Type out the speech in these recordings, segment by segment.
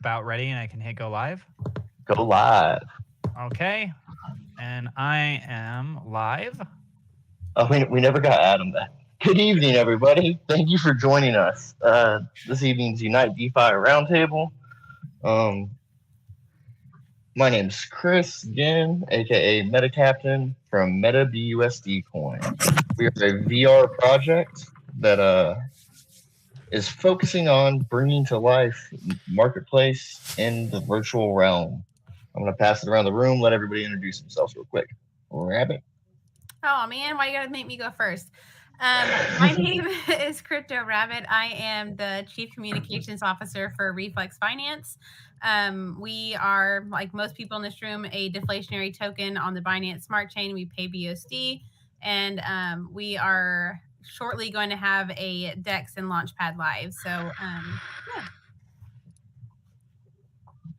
about ready and I can hit go live. Go live. Okay. And I am live. Oh, we never got Adam back. Good evening, everybody. Thank you for joining us. This evening's Unite DeFi Roundtable. My name's Chris again, aka MetaCaptain from MetaBusdCoin. We are a VR project that is focusing on bringing to life marketplace in the virtual realm. I'm going to pass it around the room, let everybody introduce themselves real quick. Rabbit. Oh man, why you gotta make me go first? My name is Crypto Rabbit. I am the Chief Communications Officer for Reflex Finance. We are, like most people in this room, a deflationary token on the Binance Smart Chain. We pay BUSD, and we are shortly going to have a DEX and Launchpad live. So, yeah.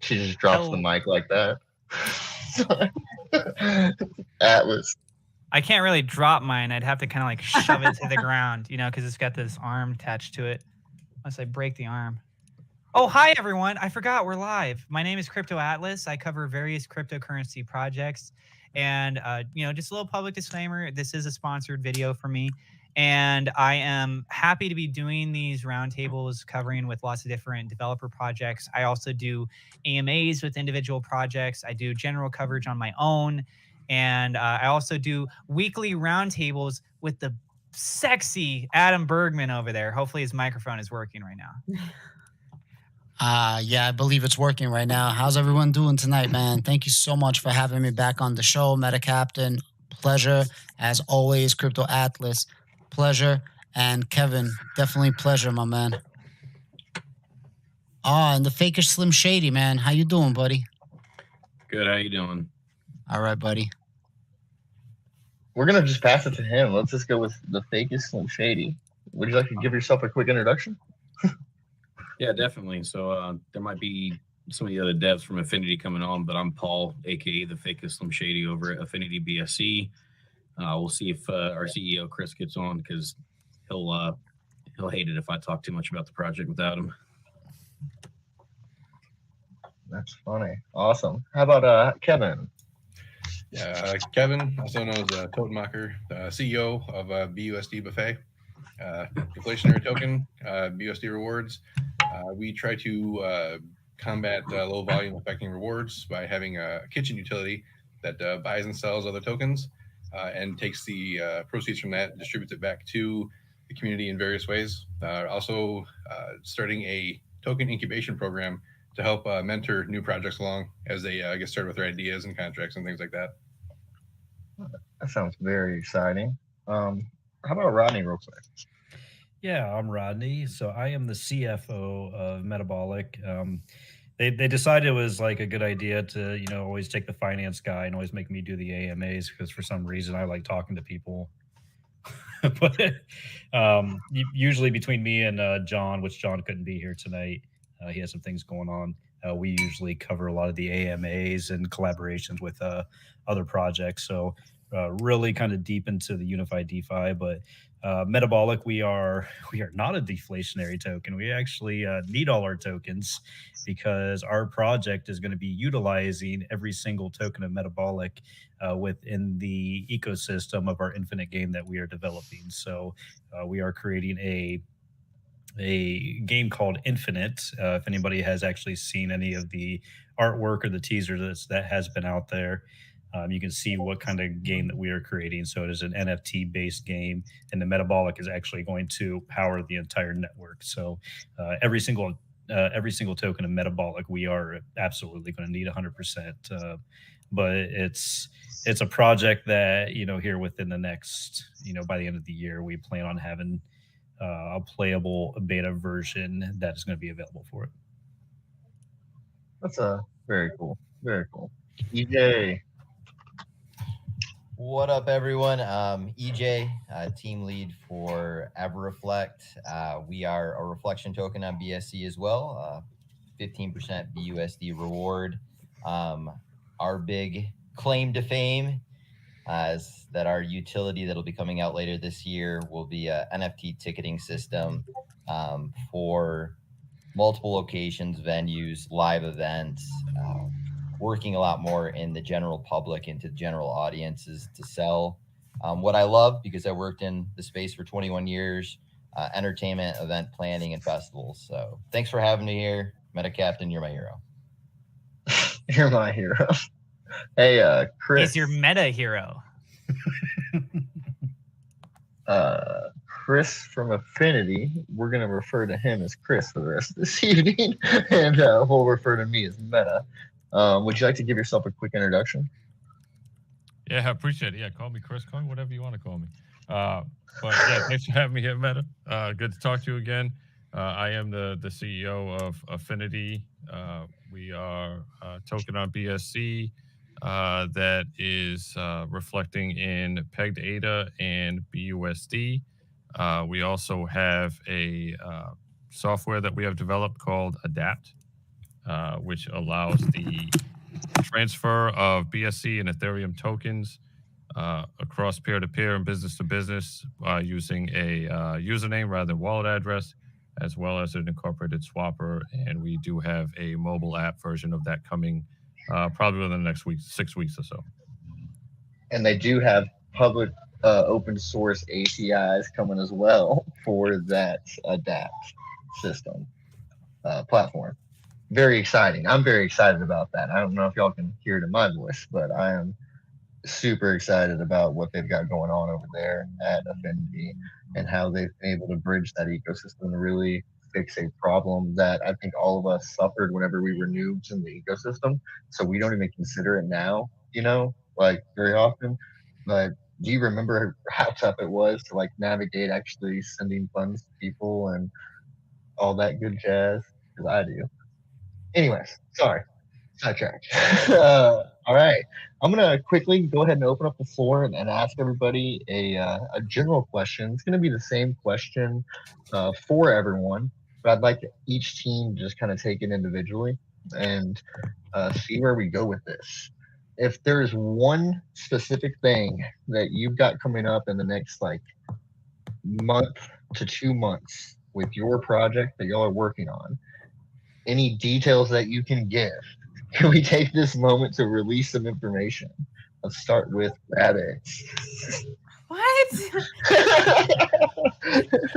She just drops the mic like that. Atlas. I can't really drop mine. I'd have to kind of like shove it to the ground, because it's got this arm attached to it. Unless I break the arm. Oh, hi, everyone. I forgot we're live. My name is Crypto Atlas. I cover various cryptocurrency projects. And, just a little public disclaimer. This is a sponsored video for me. And I am happy to be doing these roundtables covering with lots of different developer projects. I also do AMAs with individual projects. I do general coverage on my own. And I also do weekly roundtables with the sexy Adam Bergman over there. Hopefully his microphone is working right now. Yeah, I believe it's working right now. How's everyone doing tonight, man? Thank you so much for having me back on the show, MetaCaptain. Pleasure. As always, Crypto Atlas. Pleasure. And Kevin, definitely pleasure, my man. And the fakish Slim Shady, man. How you doing, buddy? Good. How you doing? All right, buddy. We're going to just pass it to him. Let's just go with the fakest Slim Shady. Would you like to give yourself a quick introduction? Yeah, definitely. So there might be some of the other devs from Affinity coming on, but I'm Paul, a.k.a. the fakest Slim Shady over at Affinity BSC. We'll see if our CEO, Chris, gets on because he'll hate it if I talk too much about the project without him. That's funny. Awesome. How about Kevin? Yeah, Kevin, also known as Totenmacher, CEO of BUSD Buffet, deflationary token, BUSD rewards. We try to combat low volume affecting rewards by having a kitchen utility that buys and sells other tokens and takes the proceeds from that and distributes it back to the community in various ways. Also starting a token incubation program to help mentor new projects along as they get started with their ideas and contracts and things like that. That sounds very exciting. How about Rodney real quick? Yeah, I'm Rodney. So I am the CFO of Metabolic. They decided it was like a good idea to, always take the finance guy and always make me do the AMAs because for some reason I like talking to people. But usually between me and John, which John couldn't be here tonight, he has some things going on. We usually cover a lot of the AMAs and collaborations with other projects. So really kind of deep into the unified DeFi, but Metabolic, we are not a deflationary token. We actually need all our tokens because our project is going to be utilizing every single token of Metabolic within the ecosystem of our infinite game that we are developing. So we are creating a game called Infinite. If anybody has actually seen any of the artwork or the teaser that has been out there, you can see what kind of game that we are creating. So it is an NFT based game, and the Metabolic is actually going to power the entire network. So every single token of Metabolic, we are absolutely going to need 100%. But it's a project that, here within the next, by the end of the year, we plan on having a playable beta version that is going to be available for it. That's very cool. Very cool. EJ. What up, everyone? EJ, team lead for EverReflect. We are a reflection token on BSC as well. 15% BUSD reward. Our big claim to fame is that our utility that'll be coming out later this year will be a NFT ticketing system for multiple locations, venues, live events, working a lot more in the general public, into general audiences to sell what I love, because I worked in the space for 21 years, entertainment, event planning, and festivals. So thanks for having me here. Meta Captain, you're my hero. You're my hero. Hey, Chris. He's your meta hero. Chris from Affinity. We're going to refer to him as Chris for the rest of this evening, and we'll refer to me as Meta. Would you like to give yourself a quick introduction? Yeah, I appreciate it. Yeah, call me Chris, call me whatever you want to call me. But yeah, thanks for having me here, Meta. Good to talk to you again. I am the CEO of Affinity. We are a token on BSC that is reflecting in pegged ADA and BUSD. We also have a software that we have developed called Adapt, which allows the transfer of BSC and Ethereum tokens across peer-to-peer and business-to-business using a username rather than wallet address, as well as an incorporated swapper. And we do have a mobile app version of that coming probably within the next 6 weeks or so. And they do have public open source APIs coming as well for that Adapt system platform. Very exciting. I'm very excited about that. I don't know if y'all can hear it in my voice, but I am super excited about what they've got going on over there at Affinity and how they've been able to bridge that ecosystem to really fix a problem that I think all of us suffered whenever we were noobs in the ecosystem. So we don't even consider it now, like very often. But do you remember how tough it was to like navigate actually sending funds to people and all that good jazz? Because I do. Anyways, sorry, sidetrack. All right, I'm gonna quickly go ahead and open up the floor and ask everybody a general question. It's gonna be the same question for everyone, but I'd like each team to just kind of take it individually and see where we go with this. If there's one specific thing that you've got coming up in the next like month to 2 months with your project that y'all are working on, any details that you can give, can we take this moment to release some information? Let's start with Rabbit. What?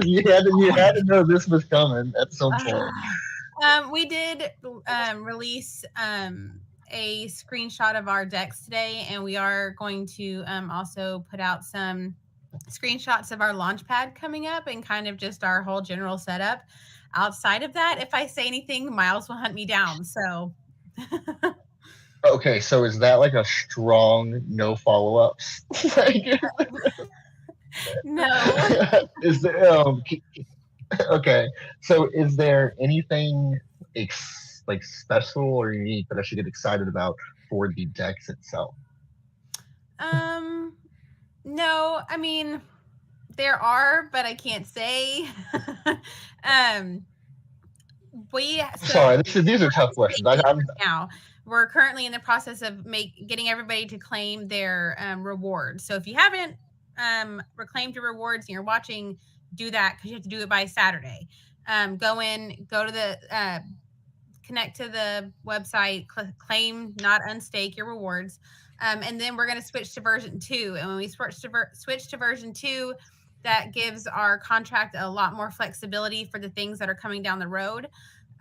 you had to know this was coming at some point. We did release a screenshot of our decks today, and we are going to also put out some screenshots of our launchpad coming up and kind of just our whole general setup. Outside of that, if I say anything, Miles will hunt me down. So okay, so is that like a strong no follow-ups? No. Is there okay, so is there anything like special or unique that I should get excited about for the decks itself? No, I mean there are, but I can't say. Sorry, these are tough questions. Now we're currently in the process of getting everybody to claim their rewards. So if you haven't reclaimed your rewards and you're watching, do that, because you have to do it by Saturday. Go to the connect to the website, claim, not unstake your rewards. And then we're going to switch to version 2. And when we switch to version 2, that gives our contract a lot more flexibility for the things that are coming down the road.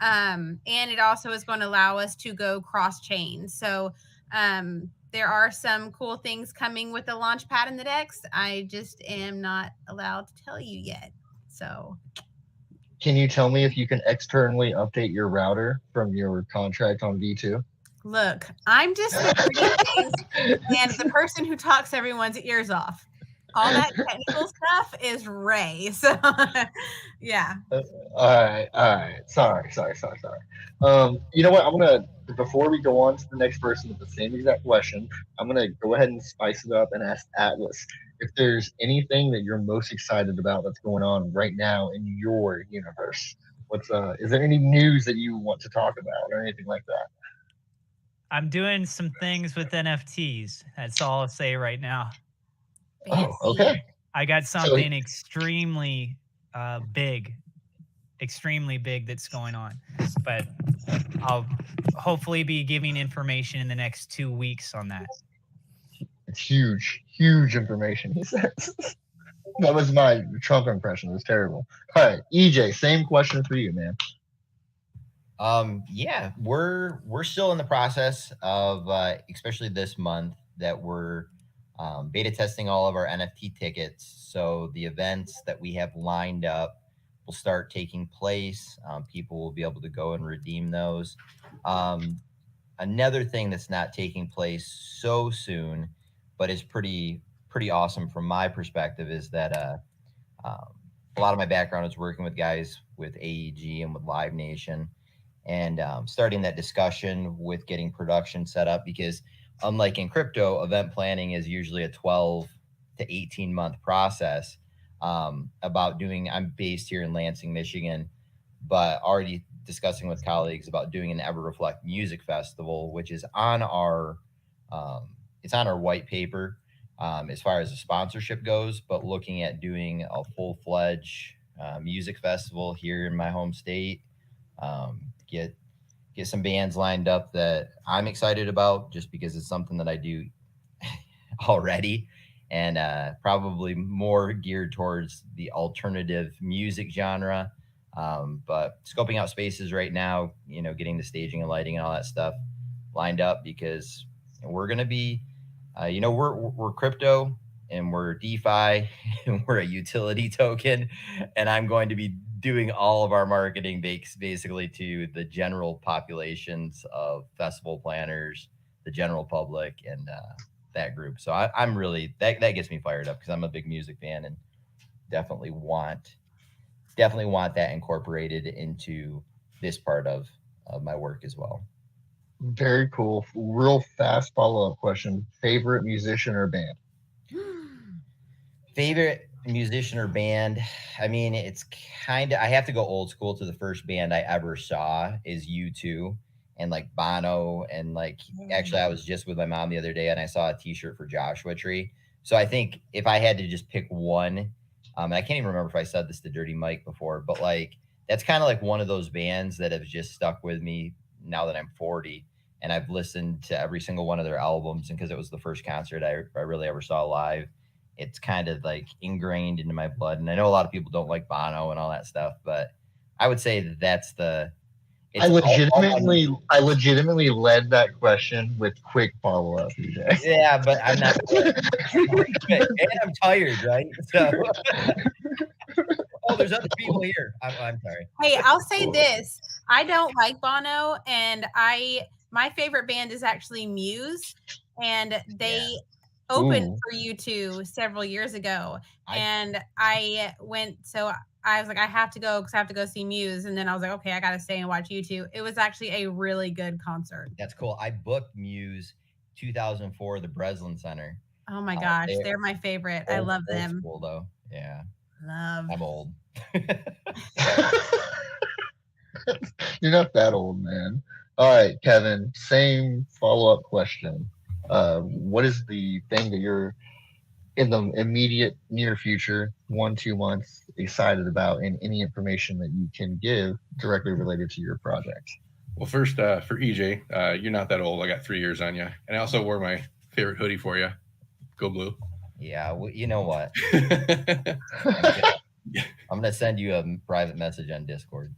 And it also is going to allow us to go cross-chain. So there are some cool things coming with the launchpad and the decks. I just am not allowed to tell you yet. So can you tell me if you can externally update your router from your contract on V2? Look, I'm just things, and the person who talks everyone's ears off. All that technical stuff is Ray. So yeah. All right. Sorry. You know what? Before we go on to the next person with the same exact question, I'm gonna go ahead and spice it up and ask Atlas if there's anything that you're most excited about that's going on right now in your universe. Is there any news that you want to talk about or anything like that? I'm doing some things with NFTs. That's all I'll say right now. Oh, okay. I got something extremely big extremely big that's going on. But I'll hopefully be giving information in the next 2 weeks on that. It's huge, huge information, he says. That was my Trump impression. It was terrible. All right, EJ, same question for you, man. Yeah, we're still in the process of, especially this month, that we're beta testing all of our NFT tickets. So the events that we have lined up will start taking place. People will be able to go and redeem those. Another thing that's not taking place so soon, but is pretty awesome from my perspective, is that a lot of my background is working with guys with AEG and with Live Nation, and starting that discussion with getting production set up, because unlike in crypto, event planning is usually a 12 to 18 month process. I'm based here in Lansing, Michigan, but already discussing with colleagues about doing an EverReflect music festival, which is on our white paper as far as the sponsorship goes, but looking at doing a full-fledged music festival here in my home state. Get some bands lined up that I'm excited about, just because it's something that I do already, and probably more geared towards the alternative music genre. But scoping out spaces right now, getting the staging and lighting and all that stuff lined up, because we're going to be, we're crypto and we're DeFi and we're a utility token, and I'm going to be doing all of our marketing basically to the general populations of festival planners, the general public, and that group. So I'm really, that gets me fired up, because I'm a big music fan and definitely want that incorporated into this part of my work as well. Very cool. Real fast follow-up question. Favorite musician or band? Favorite musician or band? I mean, it's I have to go old school to the first band I ever saw is U2, and like Bono, and like, actually I was just with my mom the other day and I saw a t-shirt for Joshua Tree. So I think if I had to just pick one, and I can't even remember if I said this to Dirty Mike before, but like, that's kind of like one of those bands that have just stuck with me now that I'm 40, and I've listened to every single one of their albums. And because it was the first concert I really ever saw live, it's kind of like ingrained into my blood. And I know a lot of people don't like Bono and all that stuff, but I would say that's the. I legitimately led that question with quick follow-up, EJ. Yeah, but I'm not good. And I'm tired, right? So. Oh, there's other people here. I'm sorry. Hey, I'll say this. I don't like Bono, and my favorite band is actually Muse, and they opened for U2 several years ago. And I went, so I was like, I have to go because I have to go see Muse. And then I was like, okay, I got to stay and watch U2. It was actually a really good concert. That's cool. I booked Muse 2004, the Breslin Center. Oh my gosh, they're my favorite. I love them. Cool though. Yeah. I'm old. You're not that old, man. All right, Kevin, same follow-up question. What is the thing that you're in the immediate near future, 1-2 months, excited about, and any information that you can give directly related to your project? Well, first, for EJ, you're not that old. I got 3 years on you. And I also wore my favorite hoodie for you. Go blue. Yeah, well, you know what? I'm going to send you a private message on Discord.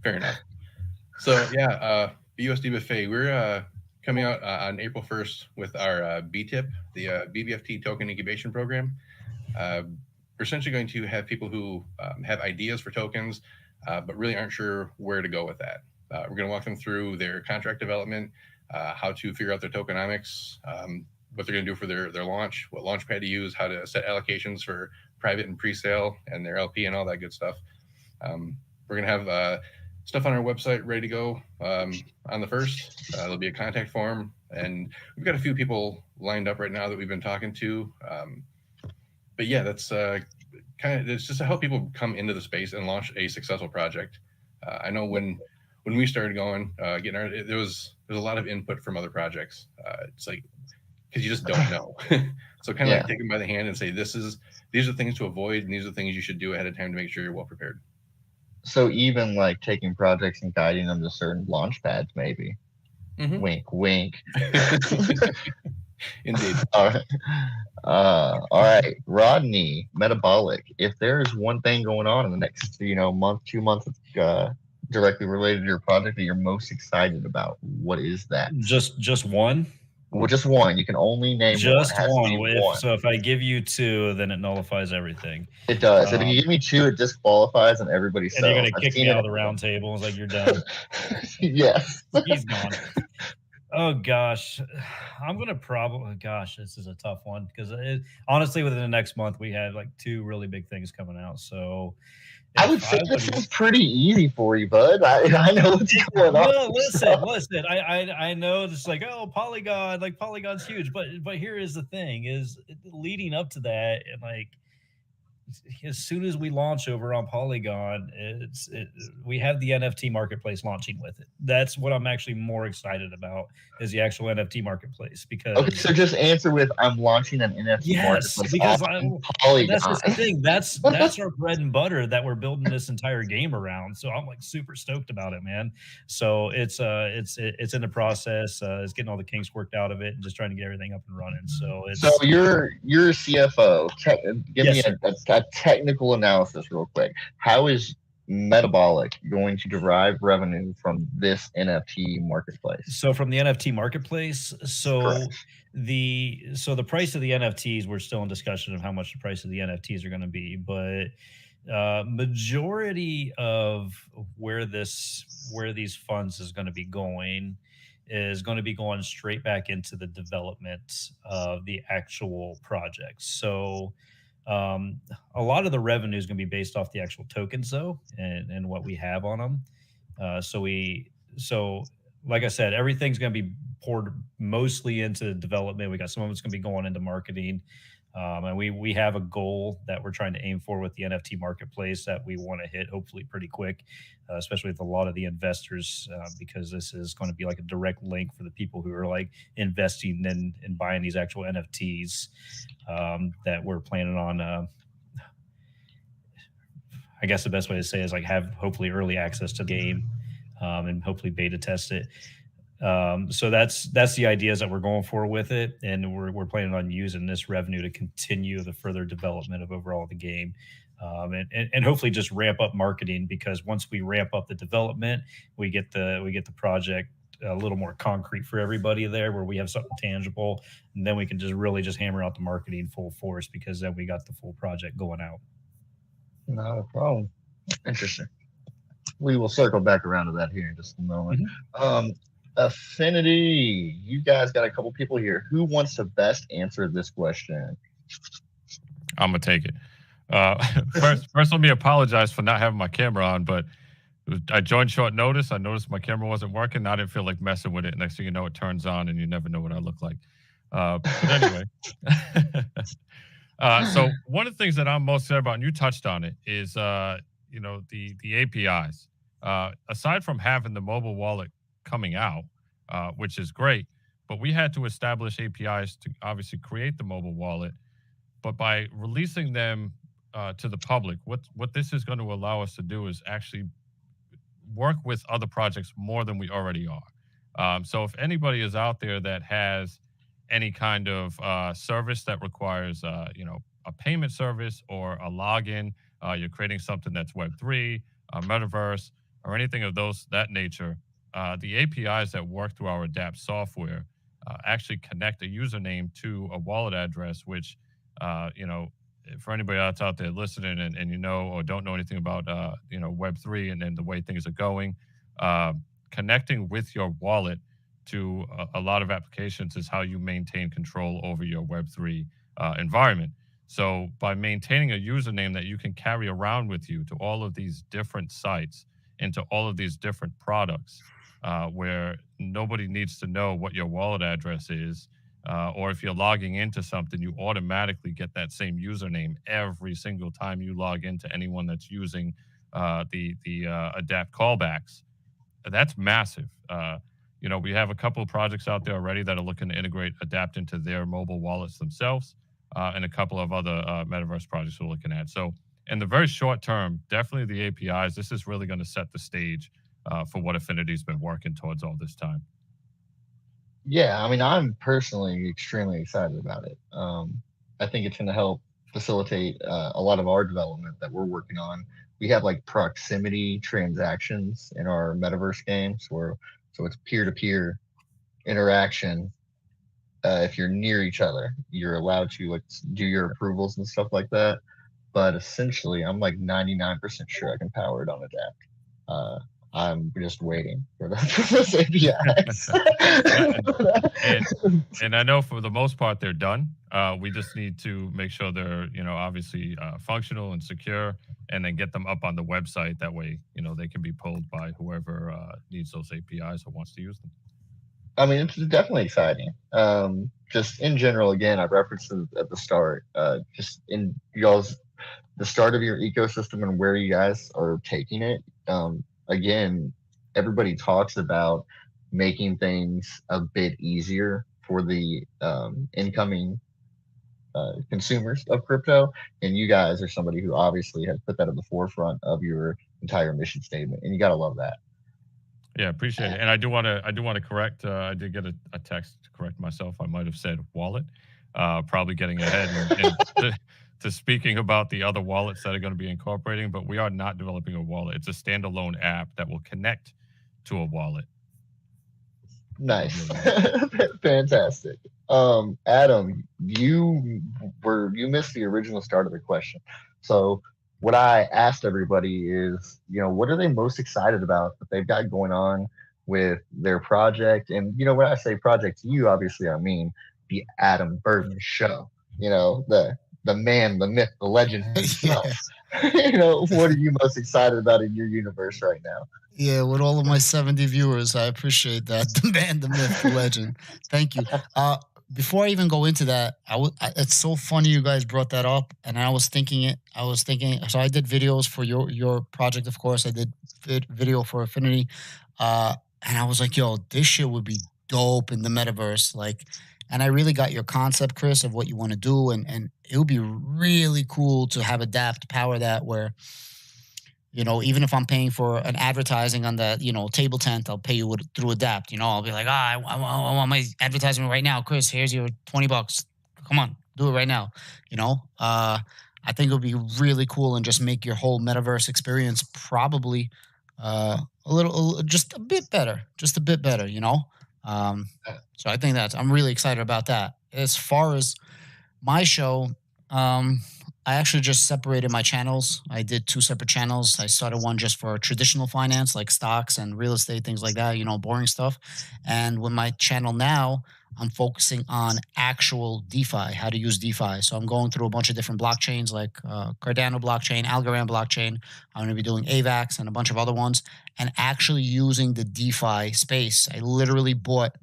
Fair enough. So, yeah, BUSD Buffet, we're coming out on April 1st with our BTIP, the Bbft token incubation program. We're essentially going to have people who have ideas for tokens, but really aren't sure where to go with that. We're going to walk them through their contract development, how to figure out their tokenomics, what they're going to do for their launch, what launchpad to use, how to set allocations for private and pre-sale and their LP and all that good stuff. We're going to have stuff on our website ready to go on the 1st. There'll be a contact form, and we've got a few people lined up right now that we've been talking to. But yeah, that's it's just to help people come into the space and launch a successful project. I know when we started going, there was a lot of input from other projects. It's like, because you just don't know. So kind of like take them by the hand and say, these are things to avoid, and these are things you should do ahead of time to make sure you're well prepared. So even like taking projects and guiding them to certain launch pads, maybe. Mhm. Wink, wink. Indeed. All right, Rodney, Metabolic. If there is one thing going on in the next, month, 2 months, directly related to your project that you're most excited about, what is that? Just one. Well, just one. You can only name Just one. It has one. to be one. So if I give you two, then it nullifies everything. It does. If you give me two, it disqualifies and everybody And sells. you're gonna I've kick seen me it out of the round table. It's like you're done. Yes. He's gone. Oh gosh, I'm gonna probably. Gosh, this is a tough one because honestly, within the next month, we had like two really big things coming out. So I would say this is pretty easy for you, bud. I know what's going on. No, listen. I know it's like, oh, Polygon, like Polygon's huge, but here is the thing: is leading up to that, and like as soon as we launch over on Polygon, we have the NFT marketplace launching with it. That's what I'm actually more excited about is the actual NFT marketplace because. Okay, so just answer with I'm launching an NFT marketplace. Because Polygon. that's just the thing. That's our bread and butter that we're building this entire game around. So I'm like super stoked about it, man. So it's in the process. It's getting all the kinks worked out of it and just trying to get everything up and running. So you're a CFO. Give me a technical analysis real quick. How is Metabolic going to derive revenue from this NFT marketplace? So from the NFT marketplace, the price of the NFTs, we're still in discussion of how much the price of the NFTs are going to be, but majority of where these funds is going to be going straight back into the development of the actual projects. So a lot of the revenue is going to be based off the actual tokens though, and what we have on them. So like I said, everything's going to be poured mostly into development. We got some of it's going to be going into marketing. And we have a goal that we're trying to aim for with the NFT marketplace that we want to hit hopefully pretty quick, especially with a lot of the investors, because this is going to be like a direct link for the people who are like investing in buying these actual NFTs that we're planning on. I guess the best way to say is like have hopefully early access to the game and hopefully beta test it. So that's the ideas that we're going for with it, and we're planning on using this revenue to continue the further development of overall the game, and hopefully just ramp up marketing, because once we ramp up the development, we get the project a little more concrete for everybody there, where we have something tangible, and then we can just really just hammer out the marketing full force, because then we got the full project going out. Not a problem. Interesting. We will circle back around to that here in just a moment. Mm-hmm. Affinity, you guys got a couple people here. Who wants to best answer this question? I'm gonna take it. First, let me apologize for not having my camera on, but I joined short notice. I noticed my camera wasn't working. I didn't feel like messing with it. Next thing you know, it turns on, and you never know what I look like. But anyway, so one of the things that I'm most excited about, and you touched on it, is the APIs. Aside from having the mobile wallet coming out, which is great, but we had to establish APIs to obviously create the mobile wallet. But by releasing them to the public, what this is going to allow us to do is actually work with other projects more than we already are. So if anybody is out there that has any kind of service that requires a payment service or a login, you're creating something that's Web3, metaverse, or anything of that nature, the APIs that work through our Adapt software actually connect a username to a wallet address, which, for anybody that's out there listening and or don't know anything about, Web3 and the way things are going, connecting with your wallet to a lot of applications is how you maintain control over your Web3 environment. So by maintaining a username that you can carry around with you to all of these different sites, into all of these different products, where nobody needs to know what your wallet address is, or if you're logging into something, you automatically get that same username every single time you log into anyone that's using the Adapt callbacks. That's massive. We have a couple of projects out there already that are looking to integrate Adapt into their mobile wallets themselves, and a couple of other metaverse projects we're looking at. So in the very short term, definitely the APIs. This is really going to set the stage for what Affinity's been working towards all this time. Yeah, I mean, I'm personally extremely excited about it. I think it's going to help facilitate a lot of our development that we're working on. We have like proximity transactions in our metaverse games, so it's peer-to-peer interaction. If you're near each other, you're allowed to like do your approvals and stuff like that. But essentially, I'm like 99% sure I can power it on Adapt. I'm just waiting for those APIs. and I know for the most part they're done. We just need to make sure they're, obviously functional and secure, and then get them up on the website. That way, they can be pulled by whoever needs those APIs or wants to use them. I mean, it's definitely exciting. Just in general, again, I referenced it at the start. Just in the start of your ecosystem and where you guys are taking it. Again, everybody talks about making things a bit easier for the incoming consumers of crypto, and you guys are somebody who obviously has put that at the forefront of your entire mission statement, and you gotta love that. Yeah, appreciate it. And I do want to correct. I did get a text to correct myself. I might have said wallet. Probably getting ahead to speaking about the other wallets that are going to be incorporating, but we are not developing a wallet. It's a standalone app that will connect to a wallet. Nice. Fantastic. Adam, you missed the original start of the question. So what I asked everybody is, what are they most excited about that they've got going on with their project? And, when I say project to you, obviously I mean the Adam Bergman show, the man, the myth, the legend himself. What are you most excited about in your universe right now? Yeah, with all of my 70 viewers, I appreciate that. The man, the myth, the legend. Thank you. Before I even go into that, it's so funny you guys brought that up, and I was thinking. So I did videos for your project, of course. I did video for Affinity, and I was like, yo, this shit would be dope in the metaverse. Like, and I really got your concept, Chris, of what you want to do, and it would be really cool to have Adapt power that where, even if I'm paying for an advertising on the, table tent, I'll pay you through Adapt. I'll be like, I want my advertisement right now. Chris, here's your $20. Come on, do it right now. I think it would be really cool and just make your whole metaverse experience probably just a bit better. So I think I'm really excited about that. As far as my show, I actually just separated my channels. I did 2 separate channels. I started one just for traditional finance, like stocks and real estate, things like that, boring stuff. And with my channel now, I'm focusing on actual DeFi, how to use DeFi. So I'm going through a bunch of different blockchains like Cardano blockchain, Algorand blockchain. I'm going to be doing AVAX and a bunch of other ones, and actually using the DeFi space. I literally bought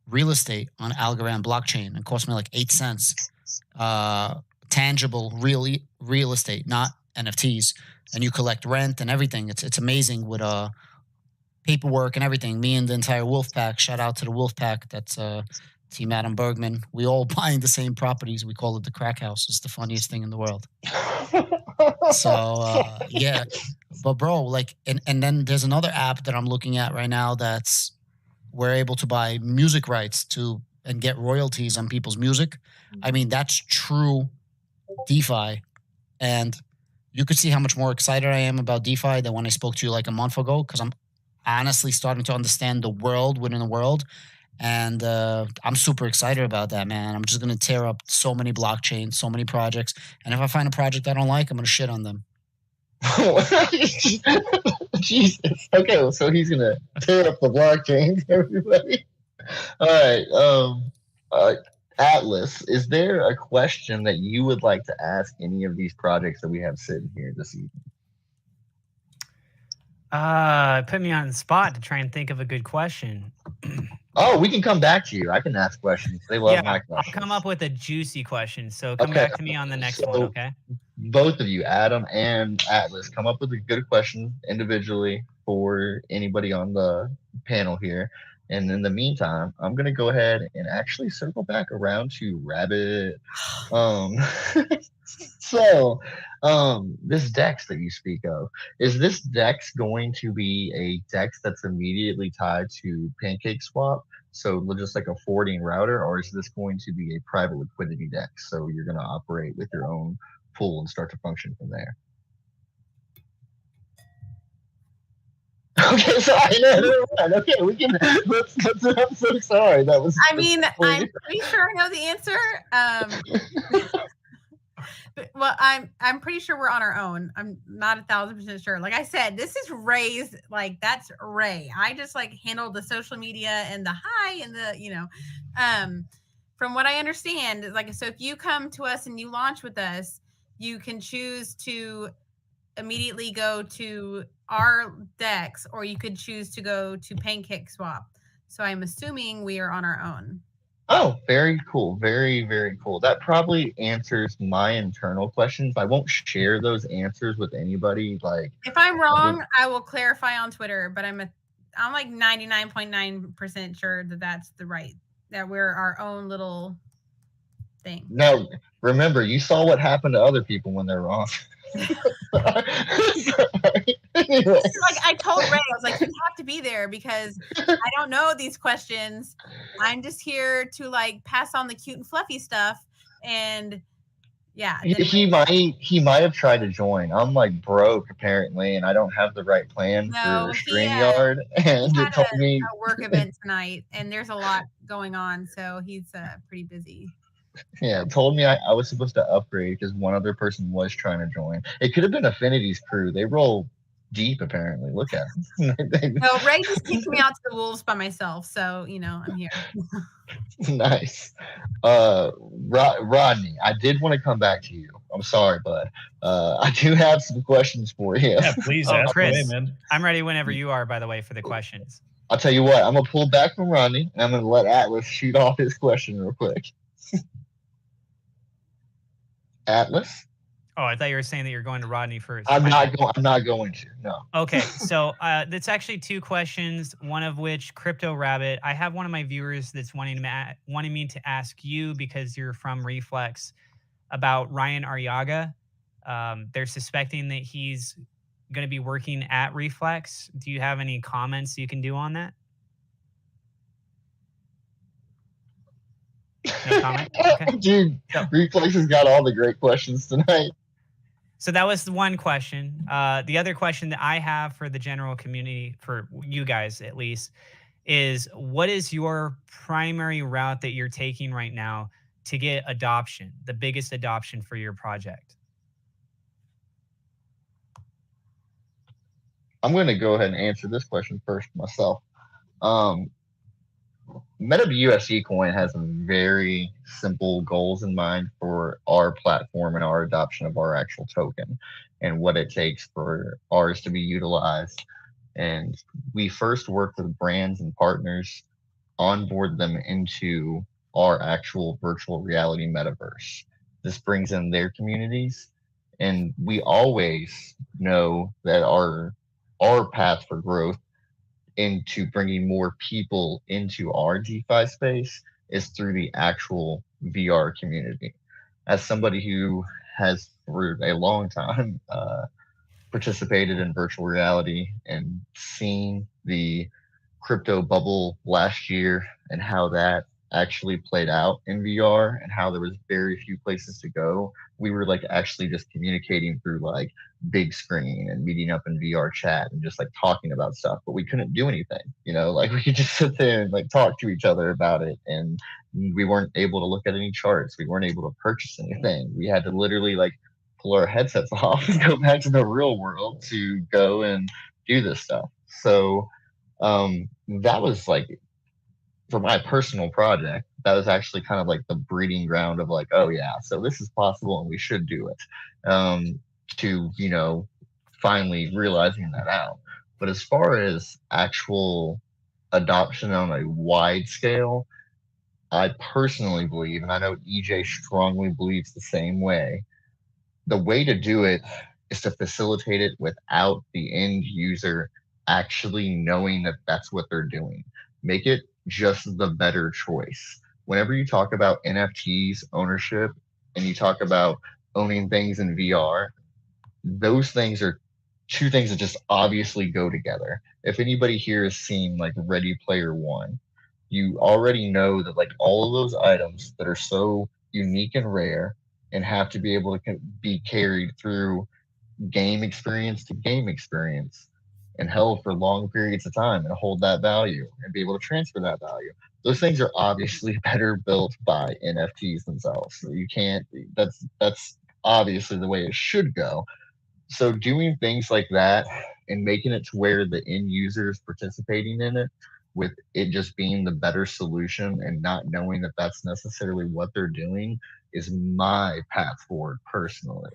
real estate on Algorand blockchain. It cost me like 8 cents. Tangible real estate, not NFTs, and you collect rent and everything. It's amazing with paperwork and everything. Me and the entire Wolf Pack. Shout out to the Wolf Pack. That's Team Adam Bergman. We all buying the same properties. We call it the crack house. It's the funniest thing in the world. So yeah, but bro, like, and then there's another app that I'm looking at right now that's we're able to buy music rights to and get royalties on people's music. I mean, that's true DeFi, and you could see how much more excited I am about DeFi than when I spoke to you like a month ago, because I'm honestly starting to understand the world within the world, and I'm super excited about that, man. I'm just going to tear up so many blockchains, so many projects, and if I find a project I don't like, I'm going to shit on them. Jesus. Okay, well, so he's going to tear up the blockchains, everybody. All right. Atlas, is there a question that you would like to ask any of these projects that we have sitting here this evening? Put me on the spot to try and think of a good question. Oh, we can come back to you. I can ask questions. They love my questions. I'll come up with a juicy question. So come back to me on the next one, okay? Both of you, Adam and Atlas, come up with a good question individually for anybody on the panel here. And in the meantime, I'm going to go ahead and actually circle back around to Rabbit. So, this DEX that you speak of, is this DEX going to be a DEX that's immediately tied to PancakeSwap? So just like a forwarding router, or is this going to be a private liquidity DEX? So you're going to operate with your own pool and start to function from there. Okay, so okay, we can. Let's. I'm so sorry. That was. I mean, I'm pretty sure I know the answer. Well, I'm pretty sure we're on our own. I'm not 1,000% sure. Like I said, this is Ray's. Like that's Ray. I just like handle the social media and the hi and the From what I understand, like so, if you come to us and you launch with us, you can choose to immediately go to our DEX, or you could choose to go to PancakeSwap. So I'm assuming we are on our own. Oh, very cool. Very, very cool. That probably answers my internal questions. I won't share those answers with anybody. Like, if I'm wrong, I will clarify on Twitter, but I'm like 99.9% sure that we're our own little thing. No, remember, you saw what happened to other people when they're wrong. Anyway. Like I told Ray, I was like, you have to be there because I don't know these questions. I'm just here to like pass on the cute and fluffy stuff. And yeah, he might have tried to join. I'm like broke apparently, and I don't have the right plan for StreamYard. And he had a work event tonight, and there's a lot going on, so he's pretty busy. Yeah, told me I was supposed to upgrade because one other person was trying to join. It could have been Affinity's crew. They roll deep, apparently. Look at them. No, Ray just kicked me out to the wolves by myself, so I'm here. Nice. Rodney, I did want to come back to you. I'm sorry, bud. I do have some questions for you. Yeah, please ask Chris, away, man. I'm ready whenever you are, by the way, for the questions. I'll tell you what, I'm going to pull back from Rodney, and I'm going to let Atlas shoot off his question real quick. Atlas? Oh, I thought you were saying that you're going to Rodney first. I'm not going to. No. Okay, so that's actually two questions. One of which, Crypto Rabbit. I have one of my viewers that's wanting me to ask you because you're from Reflex about Ryan Arriaga. They're suspecting that he's going to be working at Reflex. Do you have any comments you can do on that? No comment? Okay. Dude, Reflex has got all the great questions tonight. So that was one question. The other question that I have for the general community, for you guys at least, is what is your primary route that you're taking right now to get adoption, the biggest adoption for your project? I'm going to go ahead and answer this question first myself. MetaBusdCoin has very simple goals in mind for our platform and our adoption of our actual token and what it takes for ours to be utilized. And we first work with brands and partners, onboard them into our actual virtual reality metaverse. This brings in their communities, and we always know that our path for growth into bringing more people into our DeFi space is through the actual VR community. As somebody who has for a long time participated in virtual reality and seen the crypto bubble last year and how that actually played out in VR and how there was very few places to go, we were like actually just communicating through like big screen and meeting up in VR chat and just like talking about stuff, but we couldn't do anything, like we could just sit there and like talk to each other about it. And we weren't able to look at any charts. We weren't able to purchase anything. We had to literally like pull our headsets off and go back to the real world to go and do this stuff. So that was like, for my personal project, that was actually kind of like the breeding ground of like, oh yeah, so this is possible and we should do it. To, finally realizing that out. But as far as actual adoption on a wide scale, I personally believe, and I know EJ strongly believes the same way, the way to do it is to facilitate it without the end user actually knowing that that's what they're doing. make it just the better choice. Whenever you talk about NFTs ownership and you talk about owning things in VR, those things are two things that just obviously go together. If anybody here has seen like Ready Player One, you already know that like all of those items that are so unique and rare and have to be able to be carried through game experience to game experience and held for long periods of time and hold that value and be able to transfer that value. Those things are obviously better built by NFTs themselves. So you can't, that's obviously the way it should go. So doing things like that and making it to where the end user is participating in it, with it just being the better solution and not knowing that that's necessarily what they're doing, is my path forward personally.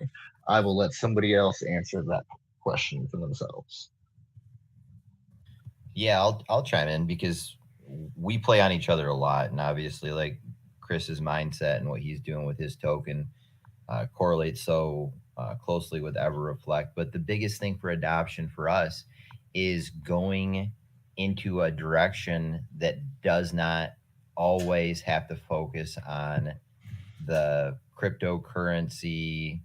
I will let somebody else answer that question for themselves. Yeah, I'll chime in because we play on each other a lot, and obviously, like Chris's mindset and what he's doing with his token correlates so closely with EverReflect. But the biggest thing for adoption for us is going into a direction that does not always have to focus on the cryptocurrency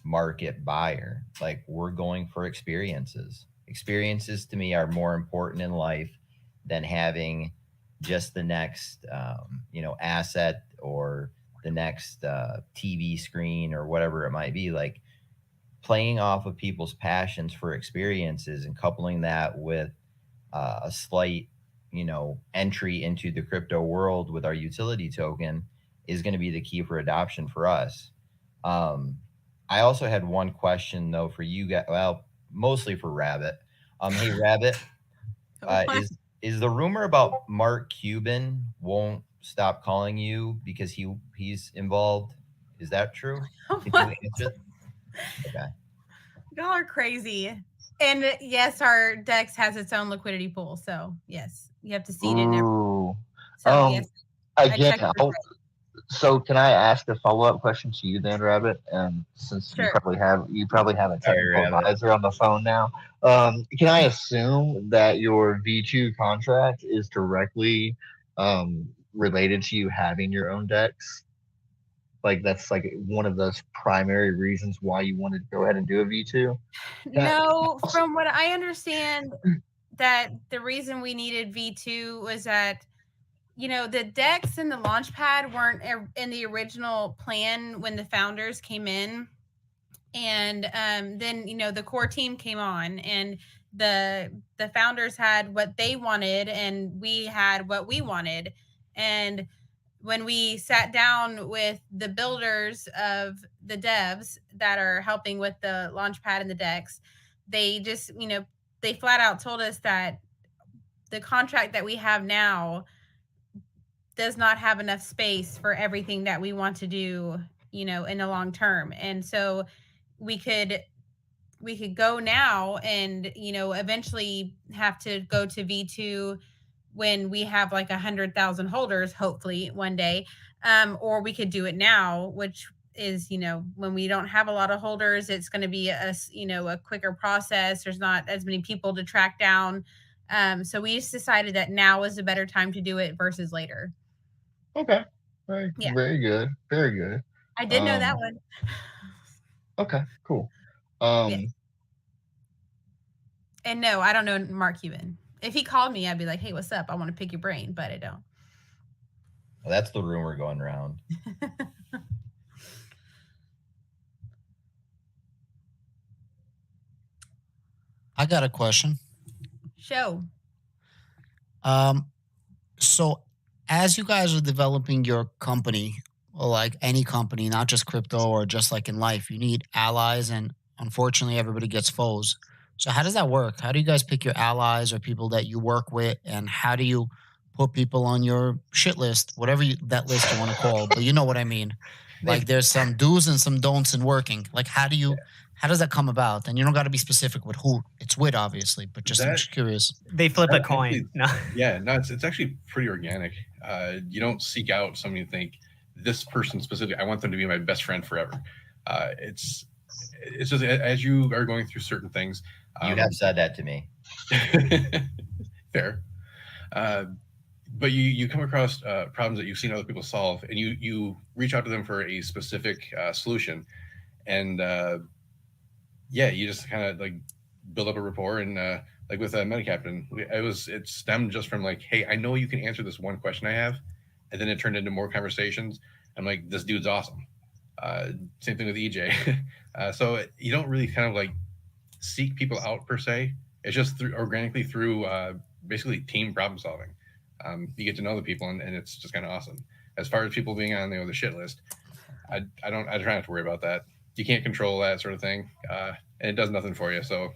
market buyer. Like, we're going for experiences. Experiences to me are more important in life than having just the next asset or the next TV screen or whatever it might be. Like, playing off of people's passions for experiences and coupling that with a slight entry into the crypto world with our utility token is going to be the key for adoption for us. I also had one question though for you guys, well, mostly for Rabbit. Hey Rabbit, is the rumor about Mark Cuban won't stop calling you because he's involved? Is that true? Did you answer? Okay. Y'all are crazy. And yes, our DEX has its own liquidity pool. So yes, you have to see it in there. Ooh. So yes, Again, so can I ask a follow-up question to you then, Rabbit? Since Sure. you probably have a technical advisor on the phone now. Can I assume that your V2 contract is directly related to you having your own DEX? Like that's like one of those primary reasons why you wanted to go ahead and do a V2? No, from what I understand, that the reason we needed V2 was that the DEX and the Launchpad weren't in the original plan when the founders came in. And then, the core team came on and the founders had what they wanted and we had what we wanted. And when we sat down with the builders of the devs that are helping with the Launchpad and the DEX, they just, they flat out told us that the contract that we have now does not have enough space for everything that we want to do, in the long term. And so we could go now and, eventually have to go to V2 when we have like 100,000 holders, hopefully one day. Or we could do it now, which is, when we don't have a lot of holders, it's going to be a quicker process. There's not as many people to track down. So we just decided that now is a better time to do it versus later. Okay. Very good. Very good. I did know that one. Okay, cool. Yes. And no, I don't know Mark Cuban. If he called me, I'd be like, hey, what's up? I want to pick your brain, but I don't. Well, that's the rumor going around. I got a question. Show. So as you guys are developing your company, or like any company, not just crypto or just like in life, you need allies, and unfortunately everybody gets foes. So how does that work? How do you guys pick your allies or people that you work with, and how do you put people on your shit list, whatever that list you want to call, but you know what I mean? Like there's some do's and some don'ts in working. Like how does that come about? And you don't got to be specific with who it's with, obviously, but just I'm just curious. They flip a coin. No. Yeah, no, it's actually pretty organic. You don't seek out somebody and think this person specifically, I want them to be my best friend forever. It's just as you are going through certain things. You have said that to me. Fair. but you come across problems that you've seen other people solve, and you reach out to them for a specific solution, and you just kind of like build up a rapport. And like with MetaCaptain, it stemmed just from like, hey, I know you can answer this one question I have, and then it turned into more conversations. I'm like, this dude's awesome. Same thing with EJ. So you don't really kind of like seek people out per se. It's just organically through basically team problem solving. You get to know the people, and it's just kind of awesome. As far as people being on the shit list, I try not to worry about that. You can't control that sort of thing, and it does nothing for you. So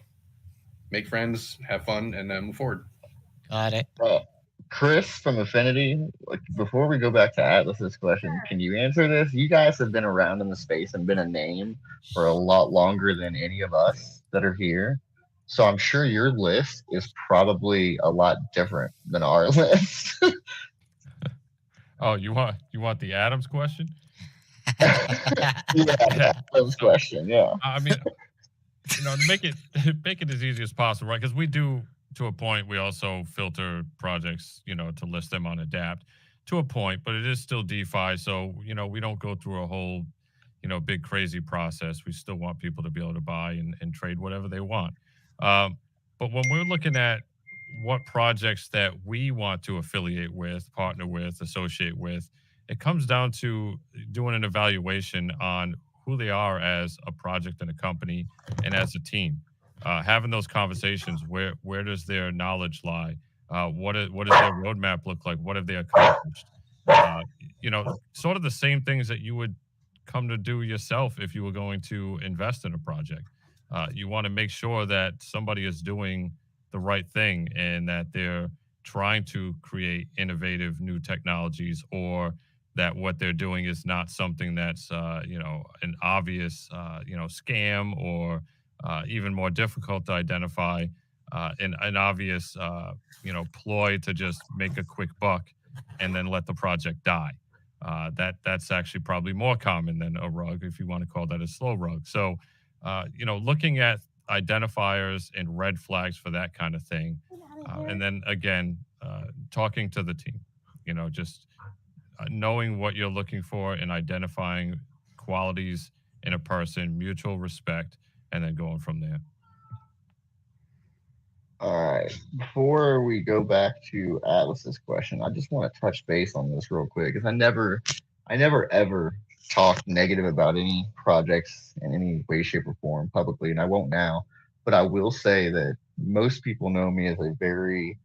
make friends, have fun, and then move forward. Got it. Chris from Affinity, before we go back to Atlas's question, can you answer this? You guys have been around in the space and been a name for a lot longer than any of us that are here. So I'm sure your list is probably a lot different than our list. Oh, you want the Adams question? Yeah, Adams question. Yeah. I mean, to make it as easy as possible, right? Because we do, to a point, we also filter projects, to list them on Adapt to a point, but it is still DeFi. So, we don't go through a whole, big crazy process. We still want people to be able to buy and trade whatever they want. But when we're looking at what projects that we want to affiliate with, partner with, associate with, it comes down to doing an evaluation on who they are as a project and a company and as a team. Having those conversations, where does their knowledge lie? What does their roadmap look like? What have they accomplished? Sort of the same things that you would come to do yourself if you were going to invest in a project. You want to make sure that somebody is doing the right thing and that they're trying to create innovative new technologies, or that what they're doing is not something that's an obvious scam, or even more difficult to identify, an obvious ploy to just make a quick buck and then let the project die. That's actually probably more common than a rug, if you want to call that a slow rug. So looking at identifiers and red flags for that kind of thing, and then again talking to the team, just knowing what you're looking for and identifying qualities in a person, mutual respect, and then going from there. All right. Before we go back to Atlas's question, I just want to touch base on this real quick, because I never ever talk negative about any projects in any way, shape, or form publicly, and I won't now. But I will say that most people know me as a very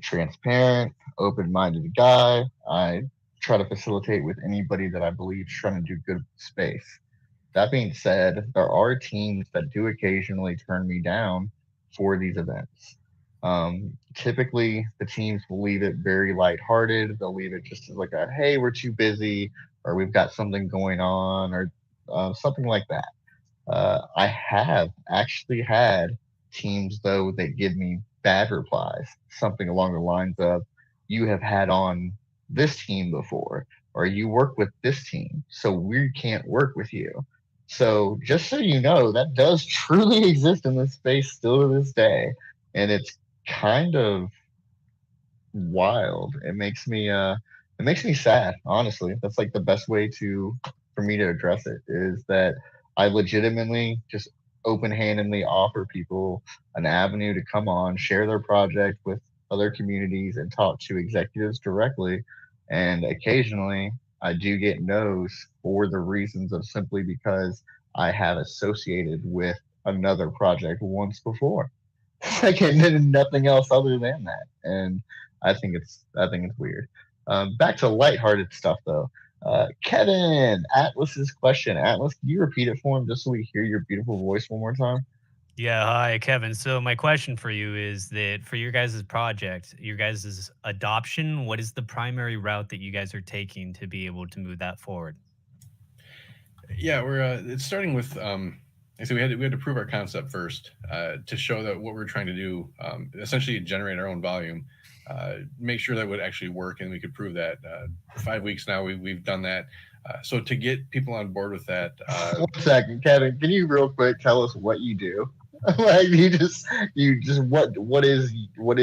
transparent, open-minded guy. I try to facilitate with anybody that I believe is trying to do good space. That being said, there are teams that do occasionally turn me down for these events. Typically, the teams will leave it very lighthearted. They'll leave it just as like a, hey, we're too busy, or we've got something going on, or something like that. I have actually had teams, though, that give me bad replies, something along the lines of, you have had on this team before, or you work with this team, so we can't work with you. So just so you know, that does truly exist in this space still to this day. And it's kind of wild. It makes me sad, honestly. That's like the best way for me to address it, is that I legitimately just open-handedly offer people an avenue to come on, share their project with other communities, and talk to executives directly. And occasionally I do get no's for the reasons of simply because I have associated with another project once before. Like, and nothing else other than that. And I think it's weird. Back to lighthearted stuff though. Kevin, Atlas's question. Atlas, can you repeat it for him just so we hear your beautiful voice one more time? Yeah, hi, Kevin. So my question for you is that for your guys' project, your guys' adoption, what is the primary route that you guys are taking to be able to move that forward? Yeah, we're it's starting with so we had to prove our concept first to show that what we're trying to do, essentially generate our own volume, make sure that would actually work, and we could prove that. 5 weeks now, we've done that. So to get people on board with that. 1 second, Kevin, can you real quick tell us what you do? Like you just what is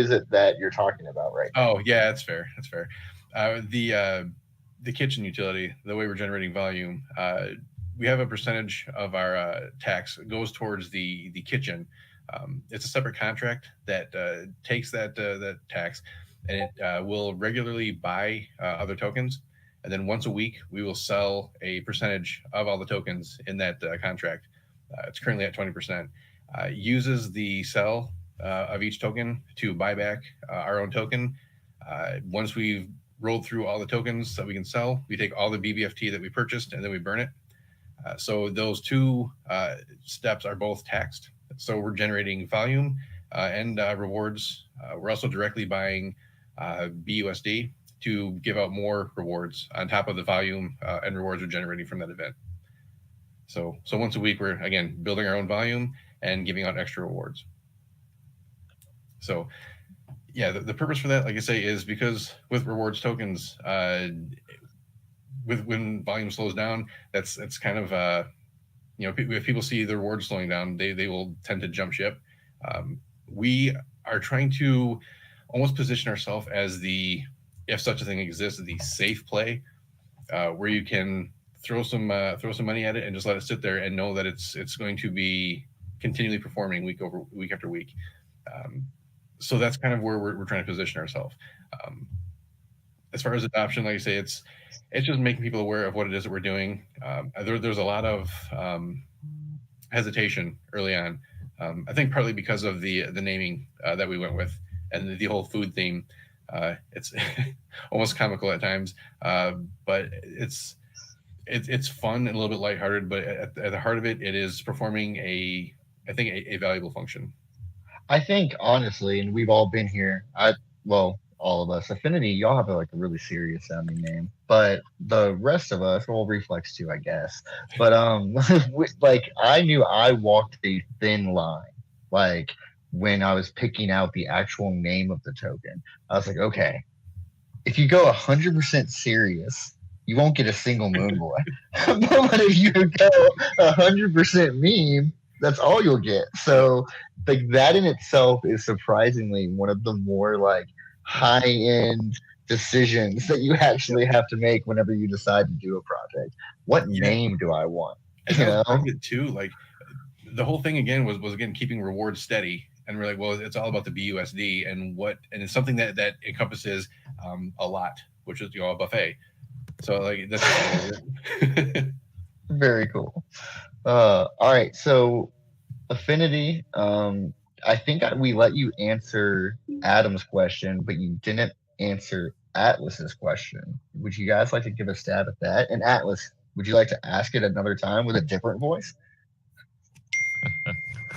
it that you're talking about right now? Oh yeah, that's fair. That's fair. The kitchen utility, the way we're generating volume, we have a percentage of our tax goes towards the kitchen. It's a separate contract that takes that tax, and it will regularly buy other tokens, and then once a week we will sell a percentage of all the tokens in that contract. It's currently at 20%. Uses the sell of each token to buy back our own token. Once we've rolled through all the tokens that we can sell, we take all the Bbft that we purchased and then we burn it. So those two steps are both taxed. So we're generating volume and rewards. We're also directly buying BUSD to give out more rewards on top of the volume and rewards we're generating from that event. So once a week, we're again building our own volume and giving out extra rewards. So yeah, the purpose for that, like I say, is because with rewards tokens, when volume slows down, that's kind of if people see the rewards slowing down, they will tend to jump ship. We are trying to almost position ourselves as the, if such a thing exists, the safe play, where you can throw some money at it and just let it sit there and know that it's going to be continually performing week after week. So that's kind of where we're trying to position ourselves. As far as adoption, like I say, it's just making people aware of what it is that we're doing. There's a lot of hesitation early on. I think partly because of the naming that we went with and the whole food theme. It's almost comical at times, but it's fun and a little bit lighthearted. But at the heart of it, it is performing a valuable function. I think honestly, and we've all been here. All of us, Affinity, y'all have a really serious sounding name, but the rest of us, well, Reflex too, I guess. But I knew I walked a thin line, like when I was picking out the actual name of the token. I was like, okay, if you go 100% serious, you won't get a single moon boy. But if you go 100% meme, that's all you'll get. So that in itself is surprisingly one of the more high-end decisions that you actually have to make whenever you decide to do a project. What name do I want? And that was it too. The whole thing again was again keeping rewards steady, and we're like, well, it's all about the BUSD and it's something that encompasses a lot, which is a buffet. So that's very cool. All right, so Affinity. I think we let you answer Adam's question, but you didn't answer Atlas's question. Would you guys like to give a stab at that? And Atlas, would you like to ask it another time with a different voice?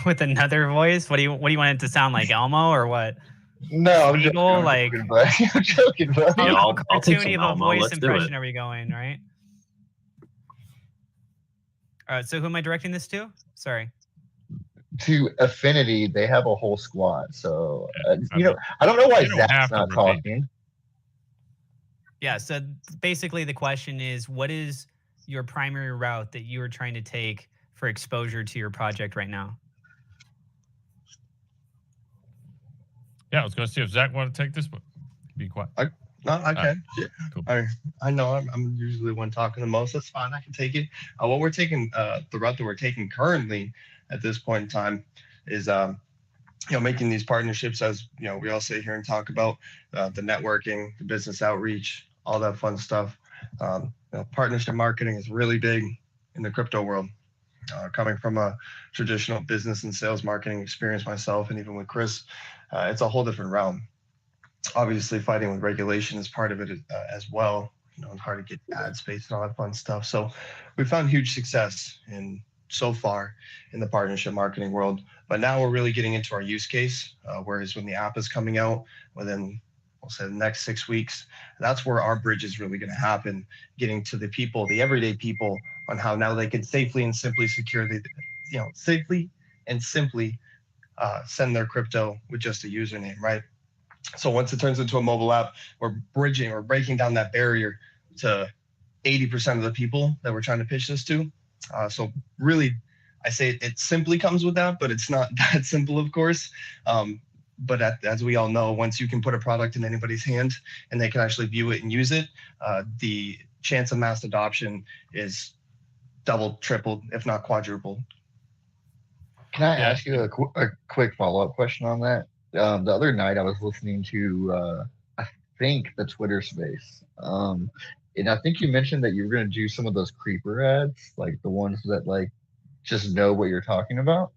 With another voice? What do you want it to sound like, Elmo or what? No, I'm joking, I'm joking, bro. How cartoony of a voice impression are we going, right? All right, so who am I directing this to? Sorry. To Affinity, they have a whole squad. So, I don't know why Zach's not talking. Yeah, so basically the question is, what is your primary route that you are trying to take for exposure to your project right now? Yeah, I was going to see if Zach wanted to take this one. Be quiet. I can. Yeah. Cool. I know I'm usually the one talking the most. That's fine. I can take it. What we're taking, the route that we're taking currently at this point in time is, making these partnerships, as we all sit here and talk about the networking, the business outreach, all that fun stuff. Partnership marketing is really big in the crypto world. Coming from a traditional business and sales marketing experience myself, and even with Chris, it's a whole different realm. Obviously, fighting with regulation is part of it as well. It's hard to get ad space and all that fun stuff. So we found huge success so far in the partnership marketing world, but now we're really getting into our use case. Whereas when the app is coming out within, we'll say, the next 6 weeks, that's where our bridge is really going to happen, getting to the people, the everyday people, on how now they can safely and simply secure send their crypto with just a username, right? So once it turns into a mobile app, we're breaking down that barrier to 80% of the people that we're trying to pitch this to. So really, I say it simply comes with that, but it's not that simple, of course. But as we all know, once you can put a product in anybody's hand and they can actually view it and use it, the chance of mass adoption is doubled, tripled, if not quadrupled. Can I ask you a quick follow-up question on that? The other night I was listening to, I think, the Twitter space. And I think you mentioned that you were going to do some of those creeper ads, like the ones that like just know what you're talking about.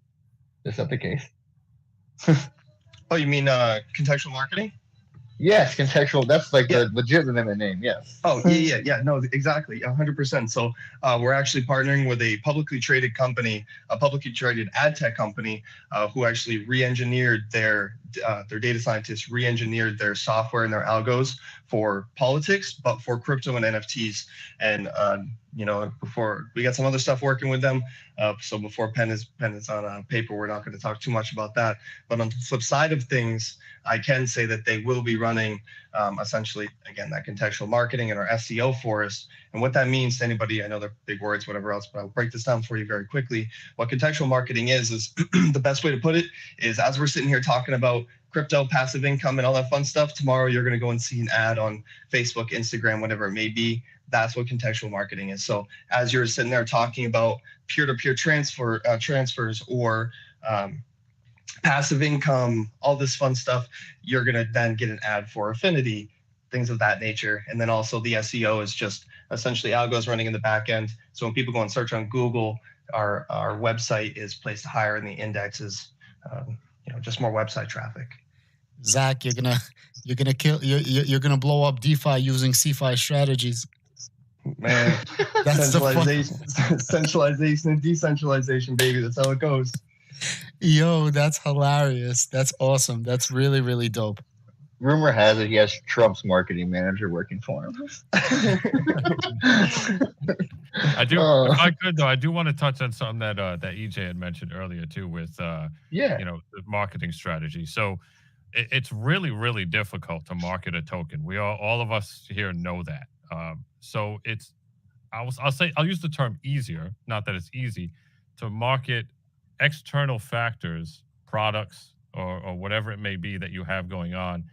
Is that the case? Oh, you mean contextual marketing? Yes, contextual. That's like the legitimate name. Yes. Oh, yeah. No, exactly. 100%. So we're actually partnering with a publicly traded company, a publicly traded ad tech company, who actually re-engineered their data scientists re-engineered their software and their algos for politics, but for crypto and NFTs. And before we got some other stuff working with them. So before pen is on paper, we're not going to talk too much about that. But on the flip side of things, I can say that they will be running essentially, again, that contextual marketing and our SEO for us. And what that means to anybody, I know they're big words, whatever else, but I'll break this down for you very quickly. What contextual marketing is the best way to put it is, as we're sitting here talking about crypto, passive income, and all that fun stuff, tomorrow you're going to go and see an ad on Facebook, Instagram, whatever it may be. That's what contextual marketing is. So as you're sitting there talking about peer-to-peer transfers or passive income, all this fun stuff, you're going to then get an ad for Affinity, things of that nature. And then also the SEO is just essentially algos running in the back end. So when people go and search on Google, our website is placed higher in the indexes, just more website traffic. Zach, you're gonna blow up DeFi using CeFi strategies. Man, That's centralization and decentralization, baby. That's how it goes. Yo, that's hilarious. That's awesome. That's really, really dope. Rumor has it he has Trump's marketing manager working for him. I do. If I could, though, I do want to touch on something that EJ had mentioned earlier too, with the marketing strategy. So it's really, really difficult to market a token. All of us here know that. So I'll use the term easier, not that it's easy, to market external factors, products, or whatever it may be that you have going on,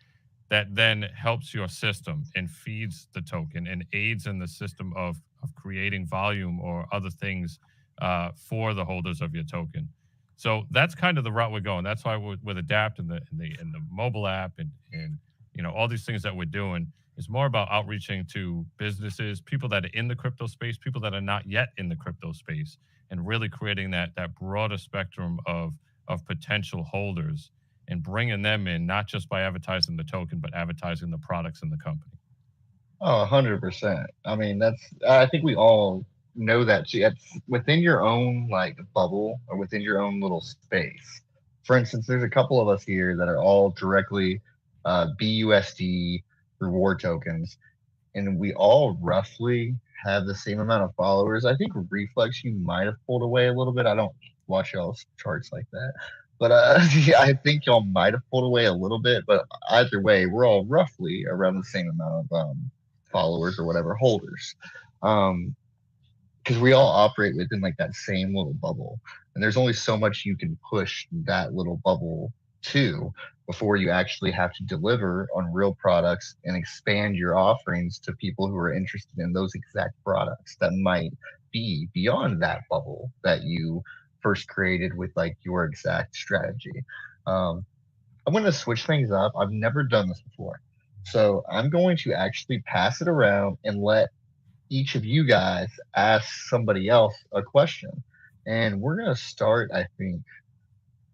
that then helps your system and feeds the token and aids in the system of creating volume or other things for the holders of your token. So that's kind of the route we're going. That's why with Adapt and the mobile app and all these things that we're doing is more about outreaching to businesses, people that are in the crypto space, people that are not yet in the crypto space, and really creating that broader spectrum of potential holders and bringing them in, not just by advertising the token, but advertising the products in the company. Oh, 100%. I mean, I think we all know that too. It's within your own like bubble or within your own little space. For instance, there's a couple of us here that are all directly BUSD reward tokens, and we all roughly have the same amount of followers. I think Reflex, you might have pulled away a little bit. I don't watch y'all's charts like that. But I think y'all might have pulled away a little bit. But either way, we're all roughly around the same amount of followers or whatever, holders. Because we all operate within like that same little bubble. And there's only so much you can push that little bubble to before you actually have to deliver on real products and expand your offerings to people who are interested in those exact products that might be beyond that bubble that you first created with like your exact strategy. I'm going to switch things up. I've never done this before. So I'm going to actually pass it around and let each of you guys ask somebody else a question. And we're going to start, I think,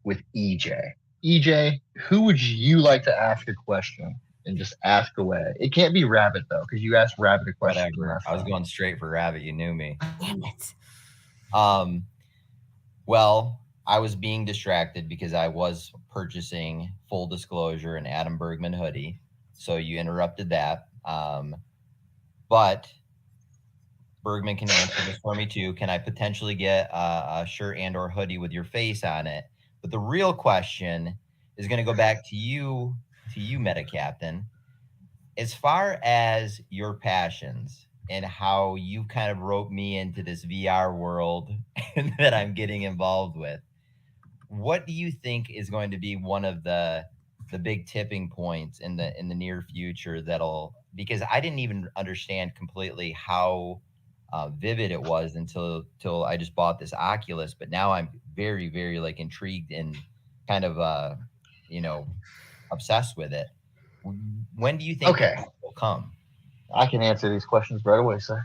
with EJ. EJ, who would you like to ask a question? And just ask away. It can't be Rabbit, though, because you asked Rabbit a question. Whatever. I was going straight for Rabbit. You knew me. Damn it. Well, I was being distracted because I was purchasing, full disclosure, an Adam Bergman hoodie. So you interrupted that. But Bergman can answer this for me too. Can I potentially get a shirt and or hoodie with your face on it? But the real question is going to go back to you, Meta Captain. As far as your passions, and how you kind of roped me into this VR world that I'm getting involved with. What do you think is going to be one of the big tipping points in the near future that'll, because I didn't even understand completely how vivid it was until I just bought this Oculus, but now I'm very, very like intrigued and kind of you know, obsessed with it. When do you think Okay. that will come? I can answer these questions right away, sir.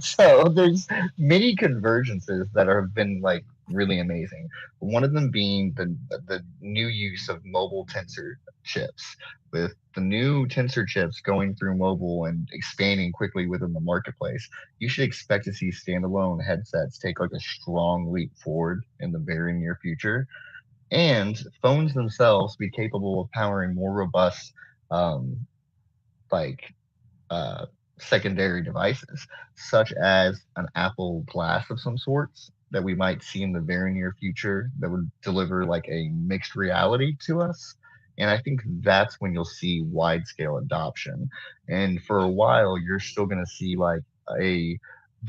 So there's many convergences that have been like really amazing. One of them being the new use of mobile tensor chips. With the new tensor chips going through mobile and expanding quickly within the marketplace, you should expect to see standalone headsets take like a strong leap forward in the very near future, and phones themselves be capable of powering more robust um, like uh, secondary devices, such as an Apple Glass of some sorts that we might see in the very near future that would deliver like a mixed reality to us. And I think that's when you'll see wide scale adoption. And for a while, you're still going to see like a,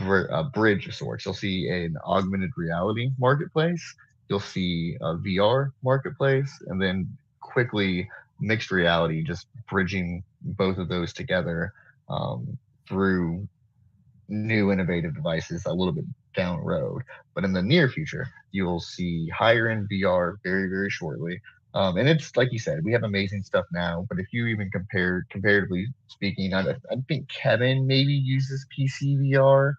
a bridge of sorts. You'll see an augmented reality marketplace, you'll see a VR marketplace, and then quickly mixed reality, just bridging both of those together through new innovative devices a little bit down the road. But in the near future, you'll see higher end VR very, very shortly. And it's like you said, we have amazing stuff now. But if you even comparatively speaking, I think Kevin maybe uses PC VR.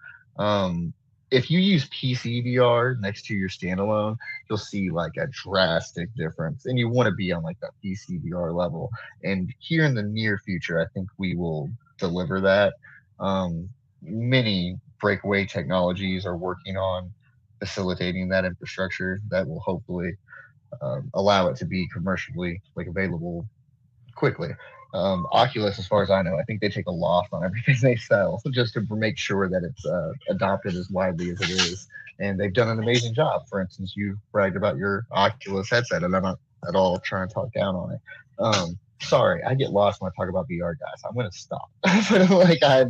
If you use PC VR next to your standalone, you'll see like a drastic difference. And you want to be on like that PC VR level. And here in the near future, I think we will deliver that. Many breakaway technologies are working on facilitating that infrastructure that will hopefully allow it to be commercially like available quickly. Oculus, as far as I know, I think they take a loss on everything they sell just to make sure that it's adopted as widely as it is. And they've done an amazing job. For instance, you bragged about your Oculus headset, and I'm not at all trying to talk down on it. Sorry, I get lost when I talk about VR, guys. I'm gonna stop. But like I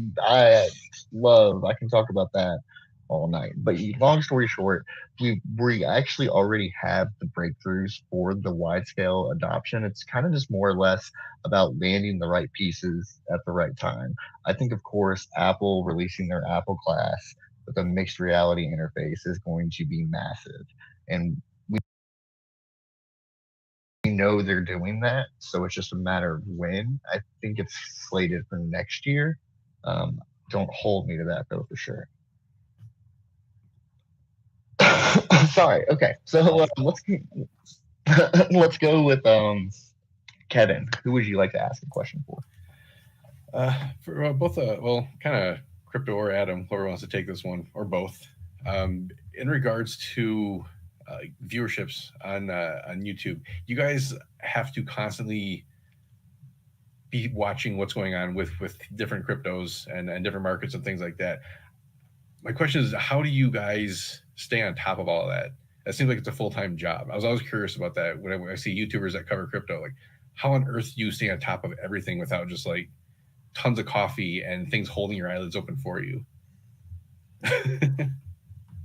can talk about that all night. But long story short, we actually already have the breakthroughs for the wide scale adoption. It's kind of just more or less about landing the right pieces at the right time. I think, of course, Apple releasing their Apple Glass with a mixed reality interface is going to be massive, and we know they're doing that, so it's just a matter of when. I think it's slated for next year. Don't hold me to that though, for sure. Sorry. Okay, so let's go with Kevin. Who would you like to ask a question for? For both, well, kind of Crypto or Adam, whoever wants to take this one, or both. In regards to viewerships on YouTube, you guys have to constantly be watching what's going on with different cryptos and different markets and things like that. My question is, how do you guys stay on top of all of that? That seems like it's a full-time job. I was always curious about that when I see YouTubers that cover crypto. Like, how on earth do you stay on top of everything without just like tons of coffee and things holding your eyelids open for you?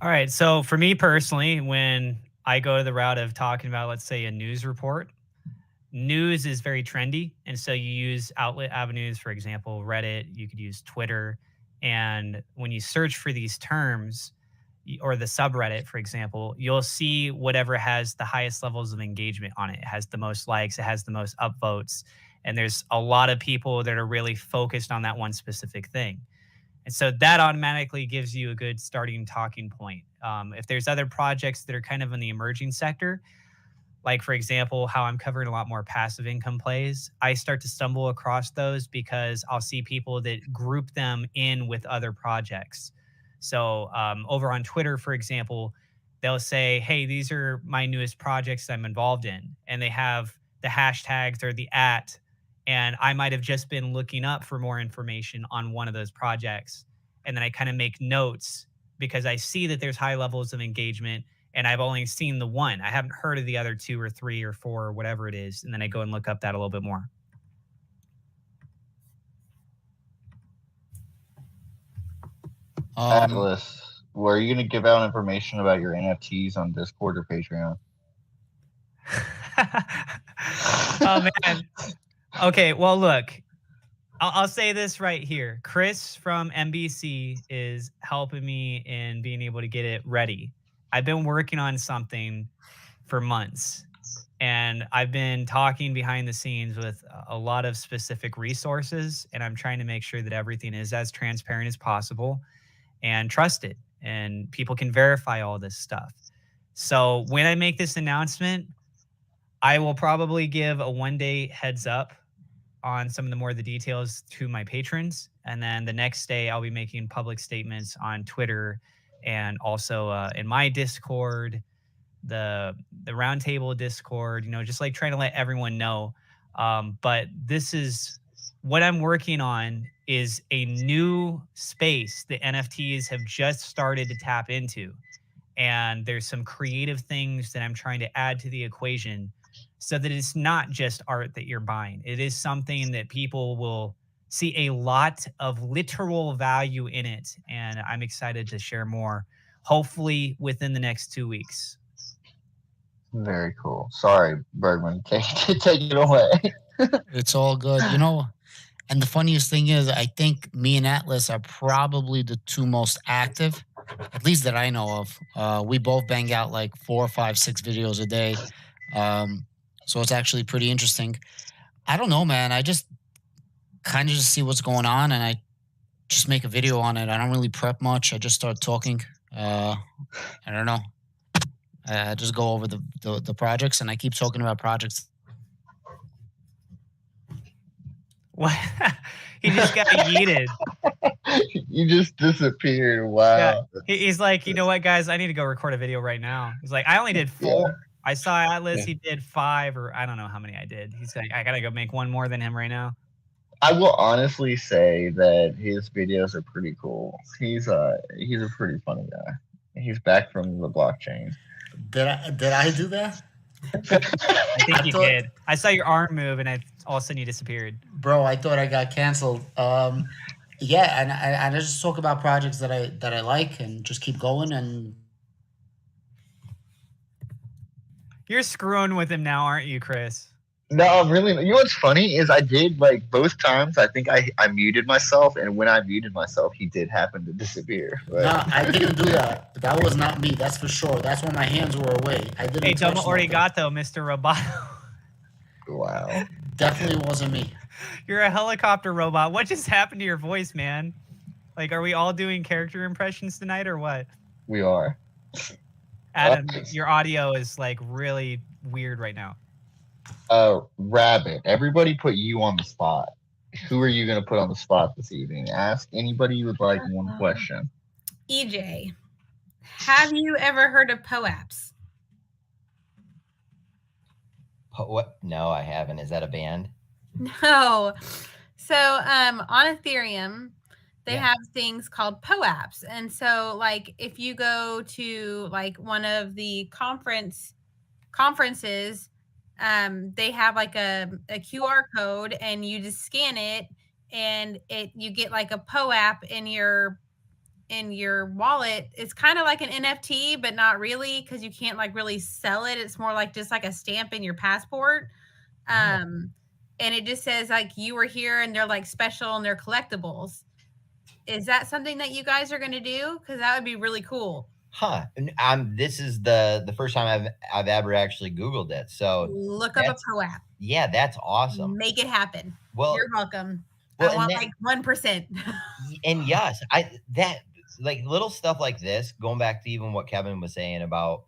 All right. So for me personally, when I go to the route of talking about, let's say, a news report, news is very trendy. And so you use outlet avenues, for example, Reddit, you could use Twitter. And when you search for these terms, or the subreddit, for example, you'll see whatever has the highest levels of engagement on it. It has the most likes, it has the most upvotes. And there's a lot of people that are really focused on that one specific thing. And so that automatically gives you a good starting talking point. If there's other projects that are kind of in the emerging sector, like, for example, how I'm covering a lot more passive income plays, I start to stumble across those because I'll see people that group them in with other projects. So over on Twitter, for example, they'll say, hey, these are my newest projects I'm involved in. And they have the hashtags or the @ and I might have just been looking up for more information on one of those projects. And then I kind of make notes because I see that there's high levels of engagement and I've only seen the one. I haven't heard of the other 2 or 3 or 4 or whatever it is. And then I go and look up that a little bit more. Atlas, were you going to give out information about your NFTs on Discord or Patreon? Oh man. Okay, well look, I'll say this right here. Chris from NBC is helping me in being able to get it ready. I've been working on something for months, and I've been talking behind the scenes with a lot of specific resources, and I'm trying to make sure that everything is as transparent as possible and trusted, and people can verify all this stuff. So when I make this announcement, I will probably give a 1-day heads up on some of the details to my patrons. And then the next day I'll be making public statements on Twitter and also in my Discord, the Roundtable Discord, just like trying to let everyone know. But this is what I'm working on, is a new space that NFTs have just started to tap into. And there's some creative things that I'm trying to add to the equation, so that it's not just art that you're buying. It is something that people will see a lot of literal value in it. And I'm excited to share more, hopefully within the next 2 weeks. Very cool. Sorry, Bergman. Take it away. It's all good. And the funniest thing is, I think me and Atlas are probably the two most active, at least that I know of. We both bang out like 4, 5, 6 videos a day. So it's actually pretty interesting. I don't know, man. I just kind of just see what's going on, and I just make a video on it. I don't really prep much. I just start talking. I don't know. I just go over the projects, and I keep talking about projects. What? He just got yeeted. You just disappeared. Wow. Yeah. He's like, you know what, guys? I need to go record a video right now. He's like, I only did 4. Yeah. I saw Atlas. He did 5, or I don't know how many I did. He's like, I gotta go make one more than him right now. I will honestly say that his videos are pretty cool. He's a pretty funny guy. He's back from the blockchain. Did I do that? I think you did. I saw your arm move, and all of a sudden you disappeared. Bro, I thought I got canceled. Yeah, and I just talk about projects that I like, and just keep going. And you're screwing with him now, aren't you, Chris? No, I'm really. You know what's funny is I did, like, both times. I think I muted myself, and when I muted myself, he did happen to disappear. Right? No, I didn't do that. That was not me. That's for sure. That's when my hands were away. I didn't. Hey, domo arigato, Mr. Roboto. Wow. Definitely wasn't me. You're a helicopter robot. What just happened to your voice, man? Like, are we all doing character impressions tonight, or what? We are. Adam, your audio is like really weird right now. Rabbit, everybody put you on the spot. Who are you going to put on the spot this evening? Ask anybody you would like one question. EJ, have you ever heard of POAPs? What? No, I haven't. Is that a band? No. So on Ethereum, they have things called POAPs. And so, like, if you go to like one of the conferences, they have like a QR code, and you just scan it, and you get like a POAP in your wallet. It's kind of like an NFT, but not really, because you can't like really sell it. It's more like just like a stamp in your passport. And it just says like you were here, and they're like special, and they're collectibles. Is that something that you guys are going to do? Because that would be really cool. Huh. This is the first time I've ever actually Googled it. So look up a POAP. Yeah, that's awesome. Make it happen. Well, you're welcome. Well, I want like 1%. And yes, like little stuff like this, going back to even what Kevin was saying about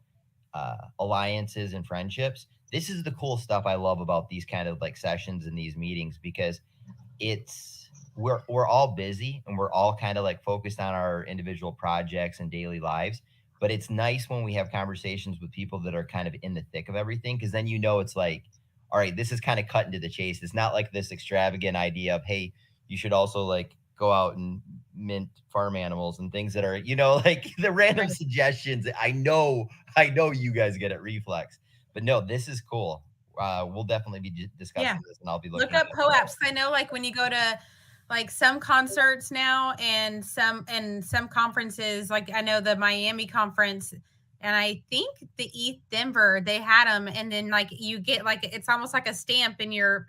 alliances and friendships. This is the cool stuff I love about these kind of like sessions and these meetings, because we're all busy, and we're all kind of like focused on our individual projects and daily lives. But it's nice when we have conversations with people that are kind of in the thick of everything, because then it's like, all right, this is kind of cut into the chase. It's not like this extravagant idea of, hey, you should also like go out and mint farm animals and things that are, like the random suggestions. I know you guys get at Reflex, but no, this is cool. We'll definitely be discussing this, and I'll be looking. Look up POAPs. I know, like when you go to like some concerts now and some conferences. Like I know the Miami conference, and I think the ETH Denver, they had them, and then like you get like it's almost like a stamp in your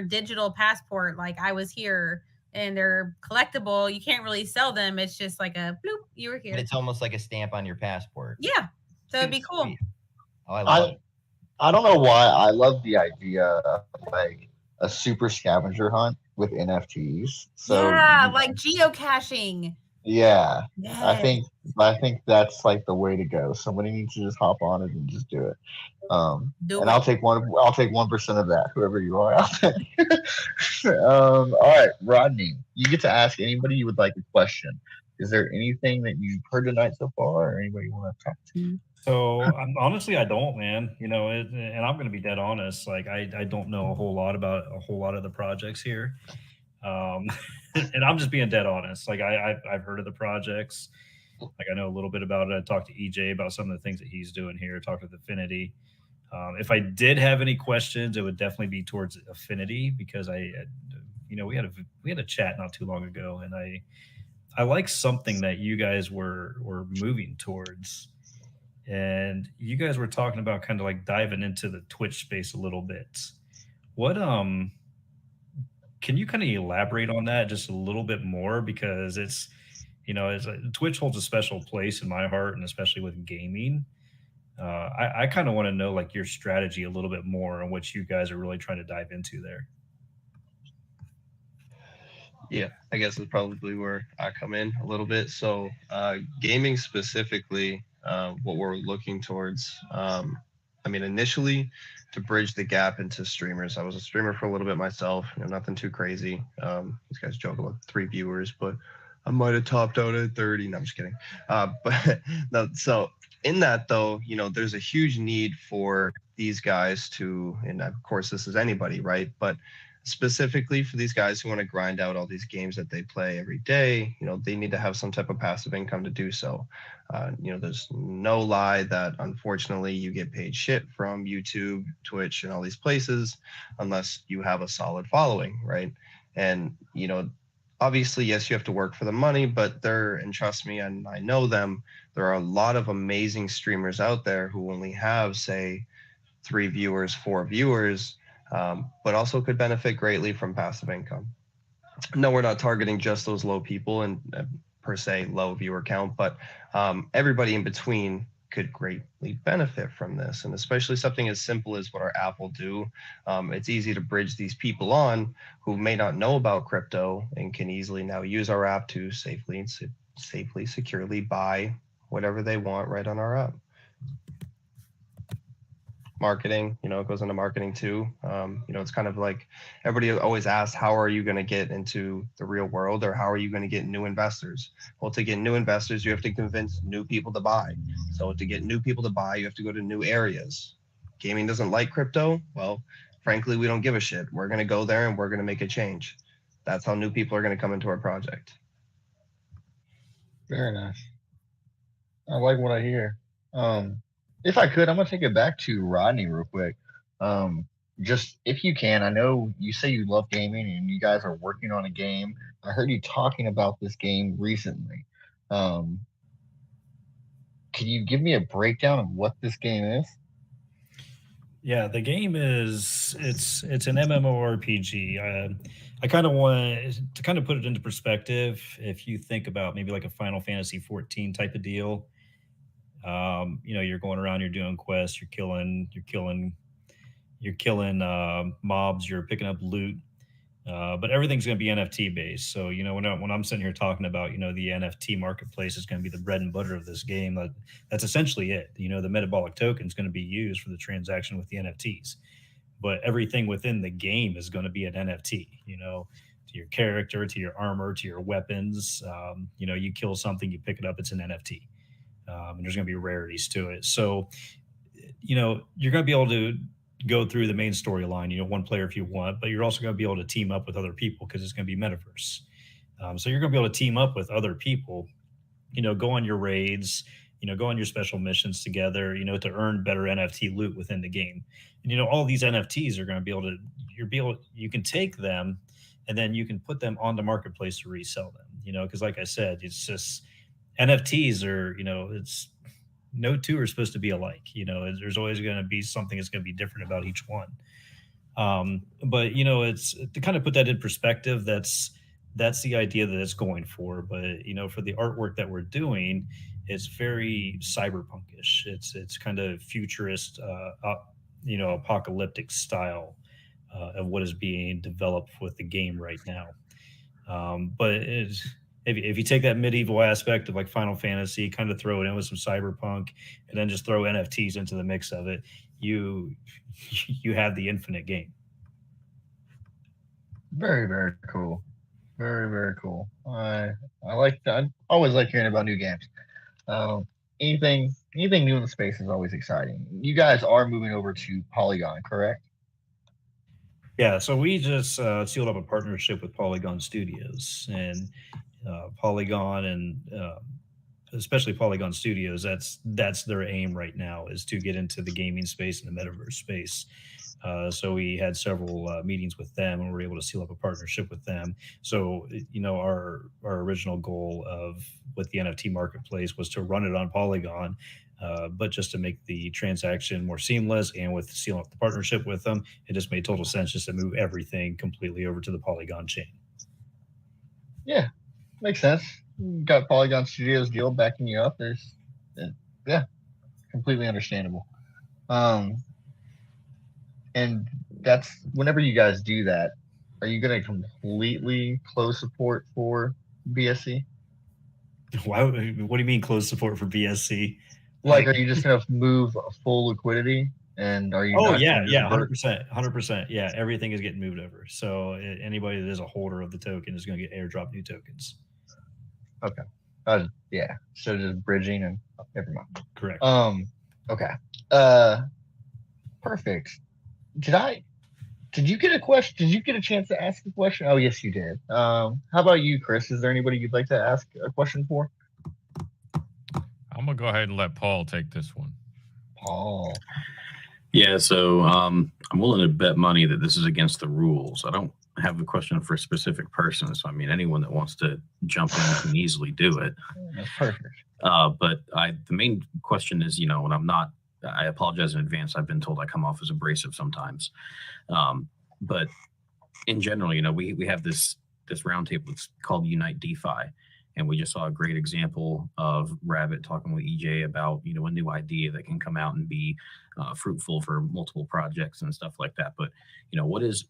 digital passport. Like I was here, and they're collectible. You can't really sell them. It's just like a bloop, you were here. But it's almost like a stamp on your passport. Yeah, so it'd be cool. Sweet. Oh, I love it. I don't know why I love the idea of like a super scavenger hunt with NFTs. So yeah, like geocaching. yeah, Yes. I think that's like the way to go. Somebody needs to just hop on it and just do it. I'll take 1% of that, whoever you are out there. All right, Rodney, you get to ask anybody you would like a question. Is there anything that you've heard tonight so far, or anybody you want to talk to? So honestly, I don't, man. You know, and I'm going to be dead honest. Like, I don't know a whole lot about a whole lot of the projects here, and I'm just being dead honest. Like, I've heard of the projects. Like, I know a little bit about it. I talked to EJ about some of the things that he's doing here. Talked with Affinity. If I did have any questions, it would definitely be towards Affinity, because we had a chat not too long ago, and I like something that you guys were moving towards. And you guys were talking about kind of like diving into the Twitch space a little bit. What can you kind of elaborate on that just a little bit more? Because it's Twitch holds a special place in my heart, and especially with gaming. I kind of want to know like your strategy a little bit more on what you guys are really trying to dive into there. Yeah, I guess it's probably where I come in a little bit. So gaming specifically, what we're looking towards, initially to bridge the gap into streamers. I was a streamer for a little bit myself, nothing too crazy. These guys joke about 3 viewers, but I might have topped out at 30. No, I'm just kidding. But no, so in that though, there's a huge need for these guys to, and of course this is anybody, right? But specifically for these guys who want to grind out all these games that they play every day, they need to have some type of passive income to do so. There's no lie that unfortunately you get paid shit from YouTube, Twitch, and all these places unless you have a solid following, right? And, obviously, yes, you have to work for the money, but and trust me, and I know them, there are a lot of amazing streamers out there who only have, say, 3 viewers, 4 viewers, but also could benefit greatly from passive income. No, we're not targeting just those low people and per se low viewer count, but everybody in between could greatly benefit from this. And especially something as simple as what our app will do. It's easy to bridge these people on who may not know about crypto and can easily now use our app to safely, securely buy whatever they want right on our app. Marketing, it goes into marketing too. It's kind of like everybody always asks, how are you going to get into the real world, or how are you going to get new investors? Well, to get new investors, you have to convince new people to buy. So to get new people to buy, you have to go to new areas. Gaming doesn't like crypto. Well, frankly, we don't give a shit. We're going to go there and we're going to make a change. That's how new people are going to come into our project. Very nice. I like what I hear. If I could, I'm going to take it back to Rodney real quick. Just if you can, I know you say you love gaming and you guys are working on a game. I heard you talking about this game recently. Can you give me a breakdown of what this game is? Yeah, the game it's an MMORPG. I kind of want to kind of put it into perspective. If you think about maybe like a Final Fantasy 14 type of deal, you're going around, you're doing quests, you're killing mobs, you're picking up loot, but everything's going to be NFT based. So when I'm sitting here talking about the NFT marketplace is going to be the bread and butter of this game, that's essentially it. The Metabolic token is going to be used for the transaction with the NFTs, but everything within the game is going to be an NFT. To your character, to your armor, to your weapons. You kill something, you pick it up, it's an NFT. And there's going to be rarities to it. So, you're going to be able to go through the main storyline, one player if you want, but you're also going to be able to team up with other people because it's going to be metaverse. So you're going to be able to team up with other people, go on your raids, go on your special missions together, to earn better NFT loot within the game. And, all these NFTs are going to be able to, you can take them and then you can put them on the marketplace to resell them. Because like I said, it's just NFTs are, it's no two are supposed to be alike. There's always going to be something that's going to be different about each one. But it's to kind of put that in perspective. That's the idea that it's going for. But for the artwork that we're doing, it's very cyberpunkish. It's kind of futurist, apocalyptic style of what is being developed with the game right now. But if you take that medieval aspect of like Final Fantasy, kind of throw it in with some cyberpunk, and then just throw NFTs into the mix of it, you have the infinite game. Very, very cool. Very, very cool. I like that. I always like hearing about new games. Anything new in the space is always exciting. You guys are moving over to Polygon, correct? Yeah, so we just sealed up a partnership with Polygon Studios, and Polygon and especially Polygon Studios, that's their aim right now, is to get into the gaming space and the metaverse space. So we had several meetings with them, and we were able to seal up a partnership with them. So our original goal with the NFT marketplace was to run it on Polygon, but just to make the transaction more seamless, and with sealing up the partnership with them, it just made total sense just to move everything completely over to the Polygon chain. Yeah, makes sense. You got Polygon Studios deal backing you up. Yeah, completely understandable. And that's whenever you guys do that, are you going to completely close support for BSC? What do you mean close support for BSC? Like, are you just going to move full liquidity? And are you? Oh yeah, 100%. Yeah, everything is getting moved over. So anybody that is a holder of the token is going to get airdrop new tokens. Okay. Yeah. So just bridging and never mind. Correct. Okay. Perfect. Did you get a question? Did you get a chance to ask a question? Oh, yes, you did. How about you, Chris? Is there anybody you'd like to ask a question for? I'm gonna go ahead and let Paul take this one. Paul. Yeah, so I'm willing to bet money that this is against the rules. I don't have a question for a specific person, so I mean, anyone that wants to jump in can easily do it. That's perfect. But the main question is, and I apologize in advance. I've been told I come off as abrasive sometimes. But in general, we have this roundtable. It's called Unite DeFi. And we just saw a great example of Rabbit talking with EJ about, a new idea that can come out and be fruitful for multiple projects and stuff like that. But, what is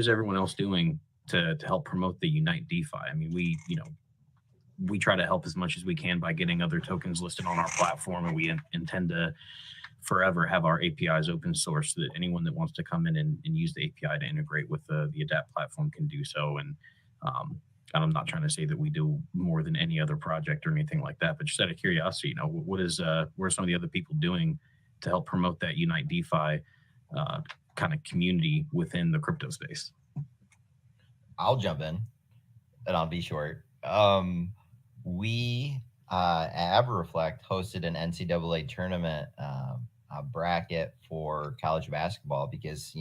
everyone else doing to help promote the Unite DeFi? I mean, we try to help as much as we can by getting other tokens listed on our platform, and we intend to forever have our APIs open source so that anyone that wants to come in and use the API to integrate with the Adapt platform can do so. And I'm not trying to say that we do more than any other project or anything like that, but just out of curiosity, what are some of the other people doing to help promote that Unite DeFi kind of community within the crypto space? I'll jump in, and I'll be short. We at EverReflect hosted an NCAA tournament bracket for college basketball because,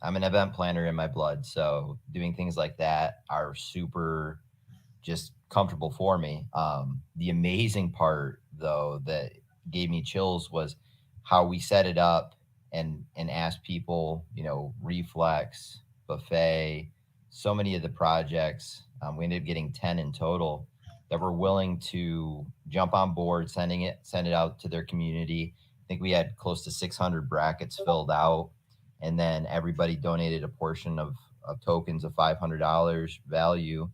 I'm an event planner in my blood. So doing things like that are super just comfortable for me. The amazing part, though, that gave me chills was how we set it up and asked people, Reflex, Buffet, so many of the projects. We ended up getting 10 in total that were willing to jump on board, send it out to their community. I think we had close to 600 brackets filled out. And then everybody donated a portion of tokens of $500 value,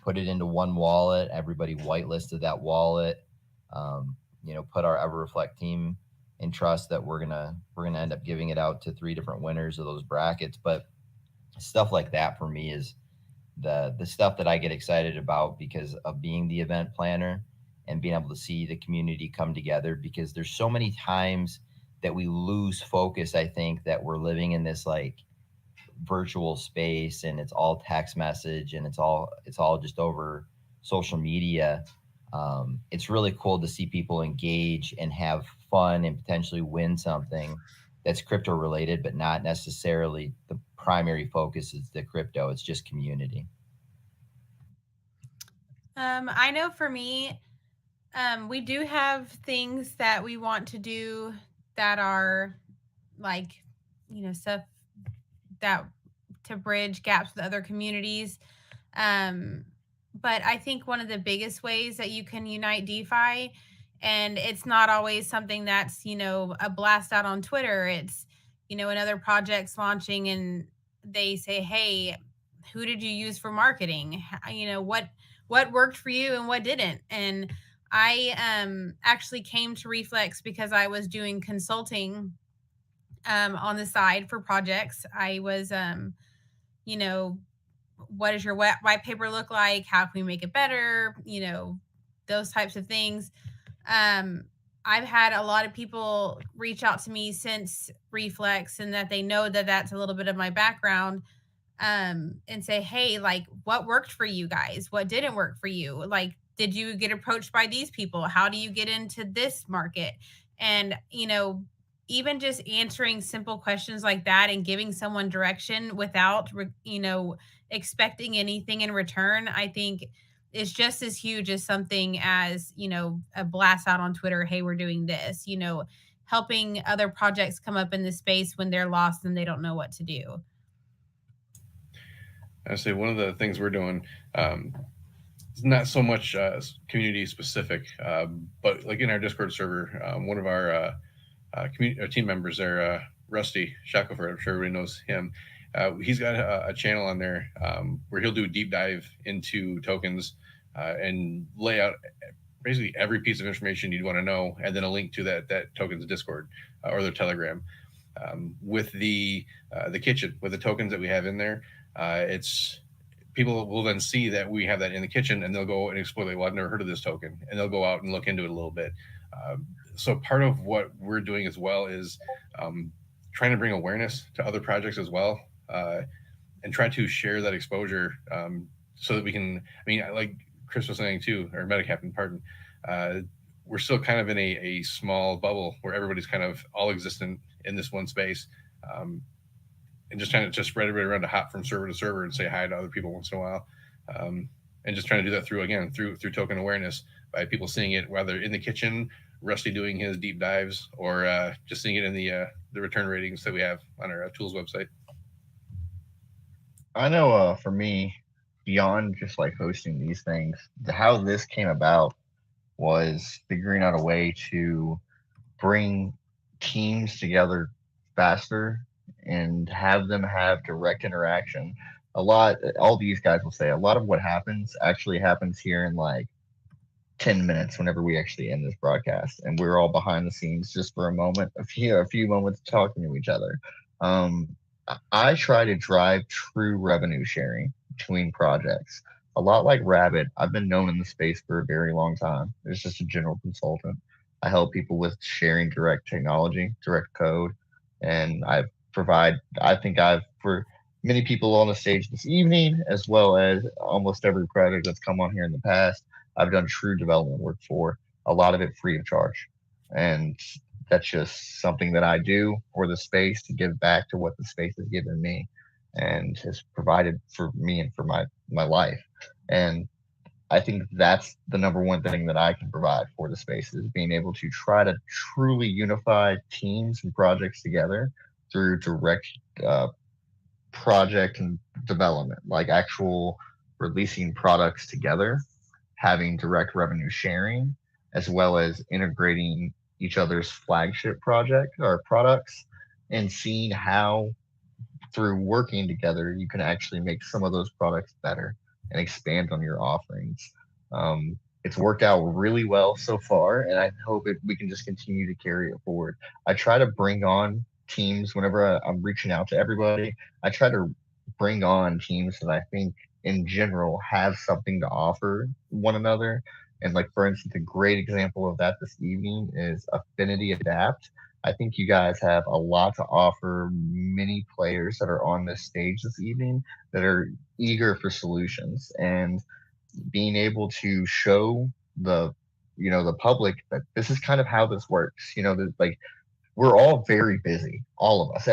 put it into one wallet. Everybody whitelisted that wallet. Put our EverReflect team in trust that we're gonna end up giving it out to 3 different winners of those brackets. But stuff like that for me is the stuff that I get excited about because of being the event planner and being able to see the community come together, because there's so many times that we lose focus. I think that we're living in this like virtual space and it's all text message and it's all just over social media. It's really cool to see people engage and have fun and potentially win something that's crypto related, but not necessarily the primary focus is the crypto. It's just community. I know for me, we do have things that we want to do that are like, stuff that to bridge gaps with other communities. But I think one of the biggest ways that you can unite DeFi, and it's not always something that's, a blast out on Twitter. It's, another project's launching and they say, hey, who did you use for marketing? What worked for you and what didn't? And I actually came to Reflex because I was doing consulting on the side for projects. I was, what does your white paper look like? How can we make it better? Those types of things. I've had a lot of people reach out to me since Reflex, and that they know that that's a little bit of my background, and say, hey, like, what worked for you guys? What didn't work for you? Like, did you get approached by these people? How do you get into this market? And, even just answering simple questions like that and giving someone direction without, expecting anything in return, I think is just as huge as something as, a blast out on Twitter. Hey, we're doing this, helping other projects come up in the space when they're lost and they don't know what to do. I say one of the things we're doing, it's not so much community specific, but like in our Discord server, one of our team members there, Rusty Shackelford, I'm sure everybody knows him. He's got a channel on there where he'll do a deep dive into tokens and lay out basically every piece of information you'd want to know, and then a link to that token's Discord or their Telegram. With the kitchen, with the tokens that we have in there, it's people will then see that we have that in the kitchen, and they'll go and explore. Like, well, I've never heard of this token, and they'll go out and look into it a little bit. So part of what we're doing as well is trying to bring awareness to other projects as well, and try to share that exposure so that we can, like Chris was saying too, or Metacaptain, pardon, we're still kind of in a small bubble where everybody's kind of all existent in this one space, and just trying to just spread everybody around to hop from server to server and say hi to other people once in a while, and just trying to do that through token awareness by people seeing it, whether in the kitchen, Rusty doing his deep dives, or just seeing it in the return ratings that we have on our tools website. I know for me, beyond just like hosting these things, how this came about was figuring out a way to bring teams together faster and have them have direct interaction. All these guys will say a lot of what happens actually happens here in like 10 minutes whenever we actually end this broadcast, and we're all behind the scenes just for a moment, a few moments talking to each other. I try to drive true revenue sharing between projects. A lot like Rabbit, I've been known in the space for a very long time. It's just a general consultant. I help people with sharing direct technology, direct code, and I think for many people on the stage this evening, as well as almost every project that's come on here in the past, I've done true development work for, a lot of it free of charge. And that's just something that I do for the space to give back to what the space has given me and has provided for me and for my life. And I think that's the number one thing that I can provide for the space, is being able to try to truly unify teams and projects together through direct project and development, like actual releasing products together, having direct revenue sharing, as well as integrating each other's flagship project or products, and seeing how through working together you can actually make some of those products better and expand on your offerings. It's worked out really well so far, and I hope we can just continue to carry it forward. I try to bring on teams whenever I'm reaching out to everybody. I try to bring on teams that I think in general have something to offer one another. And like, for instance, a great example of that this evening is Affinity Adapt. I think you guys have a lot to offer many players that are on this stage this evening that are eager for solutions, and being able to show the public that this is kind of how this works. Like, we're all very busy, all of us.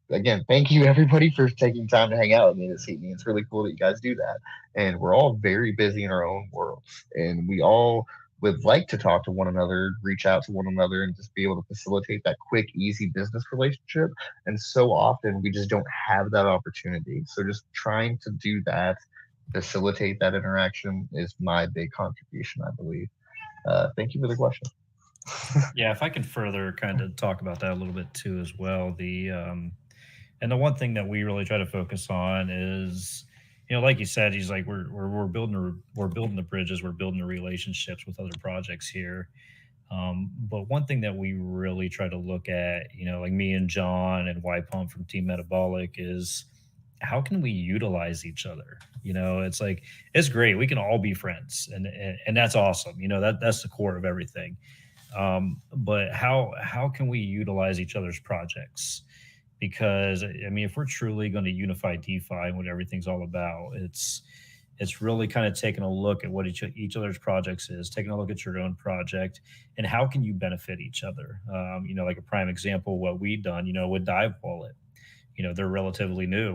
again, thank you everybody for taking time to hang out with me this evening. It's really cool that you guys do that. And we're all very busy in our own worlds, and we all would like to talk to one another, reach out to one another, and just be able to facilitate that quick, easy business relationship. And so often we just don't have that opportunity. So just trying to do that, facilitate that interaction, is my big contribution, I believe. Thank you for the question. Yeah, if I can further kind of talk about that a little bit too as well. And the one thing that we really try to focus on is, like you said, he's like we're building the bridges, we're building the relationships with other projects here. But one thing that we really try to look at, like me and John and Y Pump from Team Metabolic, is how can we utilize each other? It's like, it's great, we can all be friends, and that's awesome. That's the core of everything. But how can we utilize each other's projects? Because if we're truly going to unify DeFi and what everything's all about, it's really kind of taking a look at what each other's projects is, taking a look at your own project, and how can you benefit each other. Like a prime example, what we've done, with Dive Wallet, they're relatively new.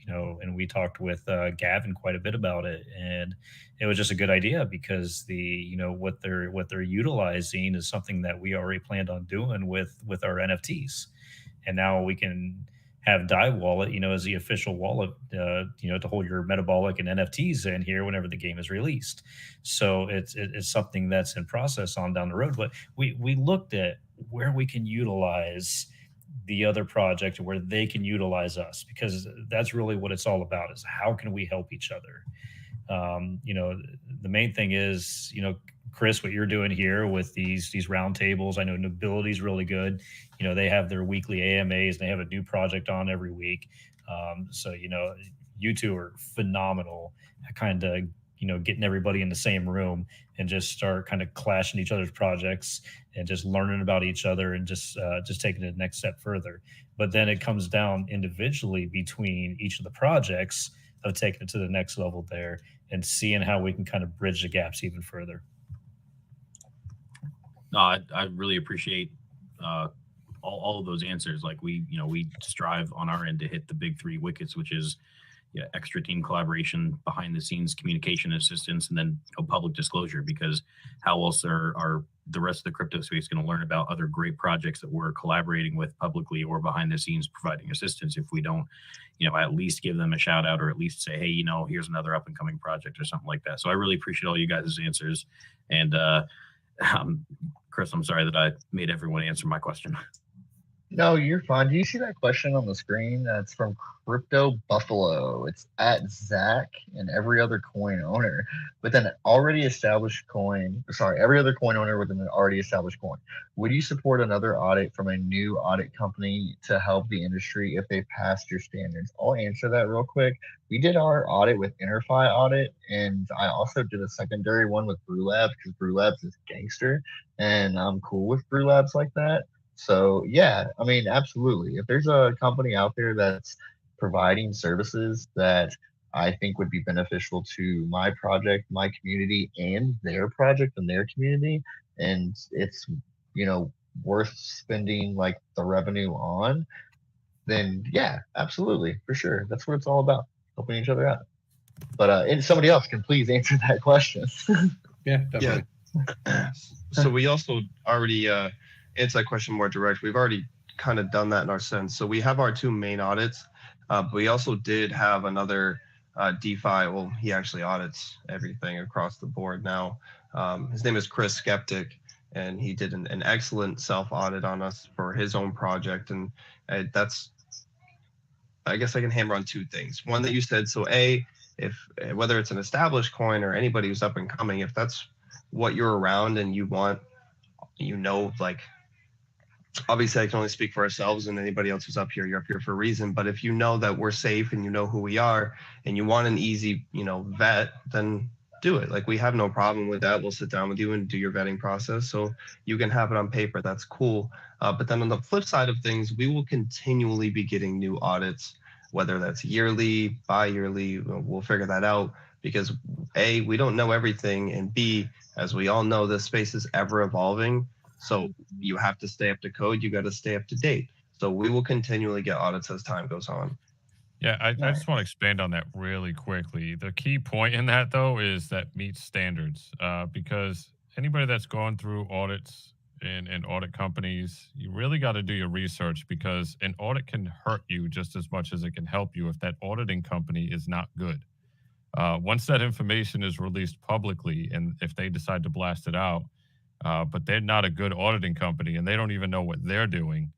And we talked with Gavin quite a bit about it, and it was just a good idea because what they're utilizing is something that we already planned on doing with our NFTs, and now we can have Dive Wallet, as the official wallet, to hold your Metabolic and NFTs in here whenever the game is released. So it's something that's in process on down the road. But we looked at where we can utilize the other project, where they can utilize us, because that's really what it's all about, is how can we help each other. The main thing is, Chris, what you're doing here with these roundtables. I know Nobility is really good. They have their weekly AMAs, and they have a new project on every week. So you two are phenomenal at kind of getting everybody in the same room and just start kind of clashing each other's projects and just learning about each other and just taking it the next step further. But then it comes down individually between each of the projects of taking it to the next level there and seeing how we can kind of bridge the gaps even further. No, I really appreciate all of those answers. Like we strive on our end to hit the big three wickets, which is extra team collaboration, behind the scenes communication assistance, and then public disclosure. Because how else are the rest of the crypto space going to learn about other great projects that we're collaborating with publicly or behind the scenes providing assistance if we don't, at least give them a shout out, or at least say, hey, here's another up and coming project or something like that. So I really appreciate all you guys' answers. And Chris, I'm sorry that I made everyone answer my question. No, you're fine. Do you see that question on the screen? That's from Crypto Buffalo. It's at Zach and every other coin owner with an already established coin. Sorry, every other coin owner with an already established coin. Would you support another audit from a new audit company to help the industry if they passed your standards? I'll answer that real quick. We did our audit with InterFi Audit, and I also did a secondary one with Brew Labs, because Brew Labs is gangster, and I'm cool with Brew Labs like that. So yeah, absolutely. If there's a company out there that's providing services that I think would be beneficial to my project, my community, and their project and their community, and it's worth spending like the revenue on, then yeah, absolutely, for sure. That's what it's all about, helping each other out. But and somebody else can please answer that question. Yeah, definitely. Yeah. So we also already answer that question more direct. We've already kind of done that in our sense. So we have our two main audits, but we also did have another DeFi. Well, he actually audits everything across the board now. His name is Chris Skeptic, and he did an excellent self-audit on us for his own project. And that's, I guess I can hammer on two things. One that you said, so if whether it's an established coin or anybody who's up and coming, if that's what you're around and you want, like, obviously I can only speak for ourselves, and anybody else who's up here, you're up here for a reason. But if you know that we're safe and you know who we are and you want an easy, vet, then do it. Like, we have no problem with that. We'll sit down with you and do your vetting process. So you can have it on paper. That's cool. But then on the flip side of things, we will continually be getting new audits, whether that's yearly, bi-yearly, we'll figure that out, because A, we don't know everything, and B, as we all know, this space is ever evolving. So you have to stay up to code. You got to stay up to date. So we will continually get audits as time goes on. Yeah, I just want to expand on that really quickly. The key point in that, though, is that meets standards. Because anybody that's gone through audits in audit companies, you really got to do your research, because an audit can hurt you just as much as it can help you if that auditing company is not good. Once that information is released publicly, and if they decide to blast it out, but they're not a good auditing company and they don't even know what they're doing,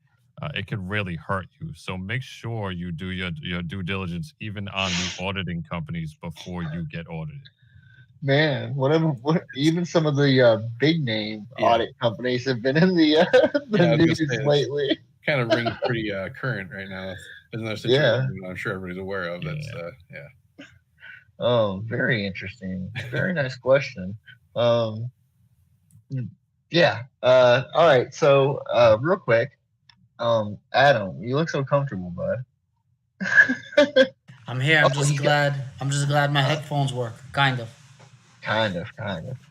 it could really hurt you. So make sure you do your due diligence even on the auditing companies before you get audited. Man, even some of the big name audit companies have been in the news lately. Kind of rings pretty current right now. There's another situation I'm sure everybody's aware of. That's Oh, very interesting. Very nice question. All right. So real quick, Adam, you look so comfortable, bud. I'm here. I'm just glad my headphones work. Kind of. All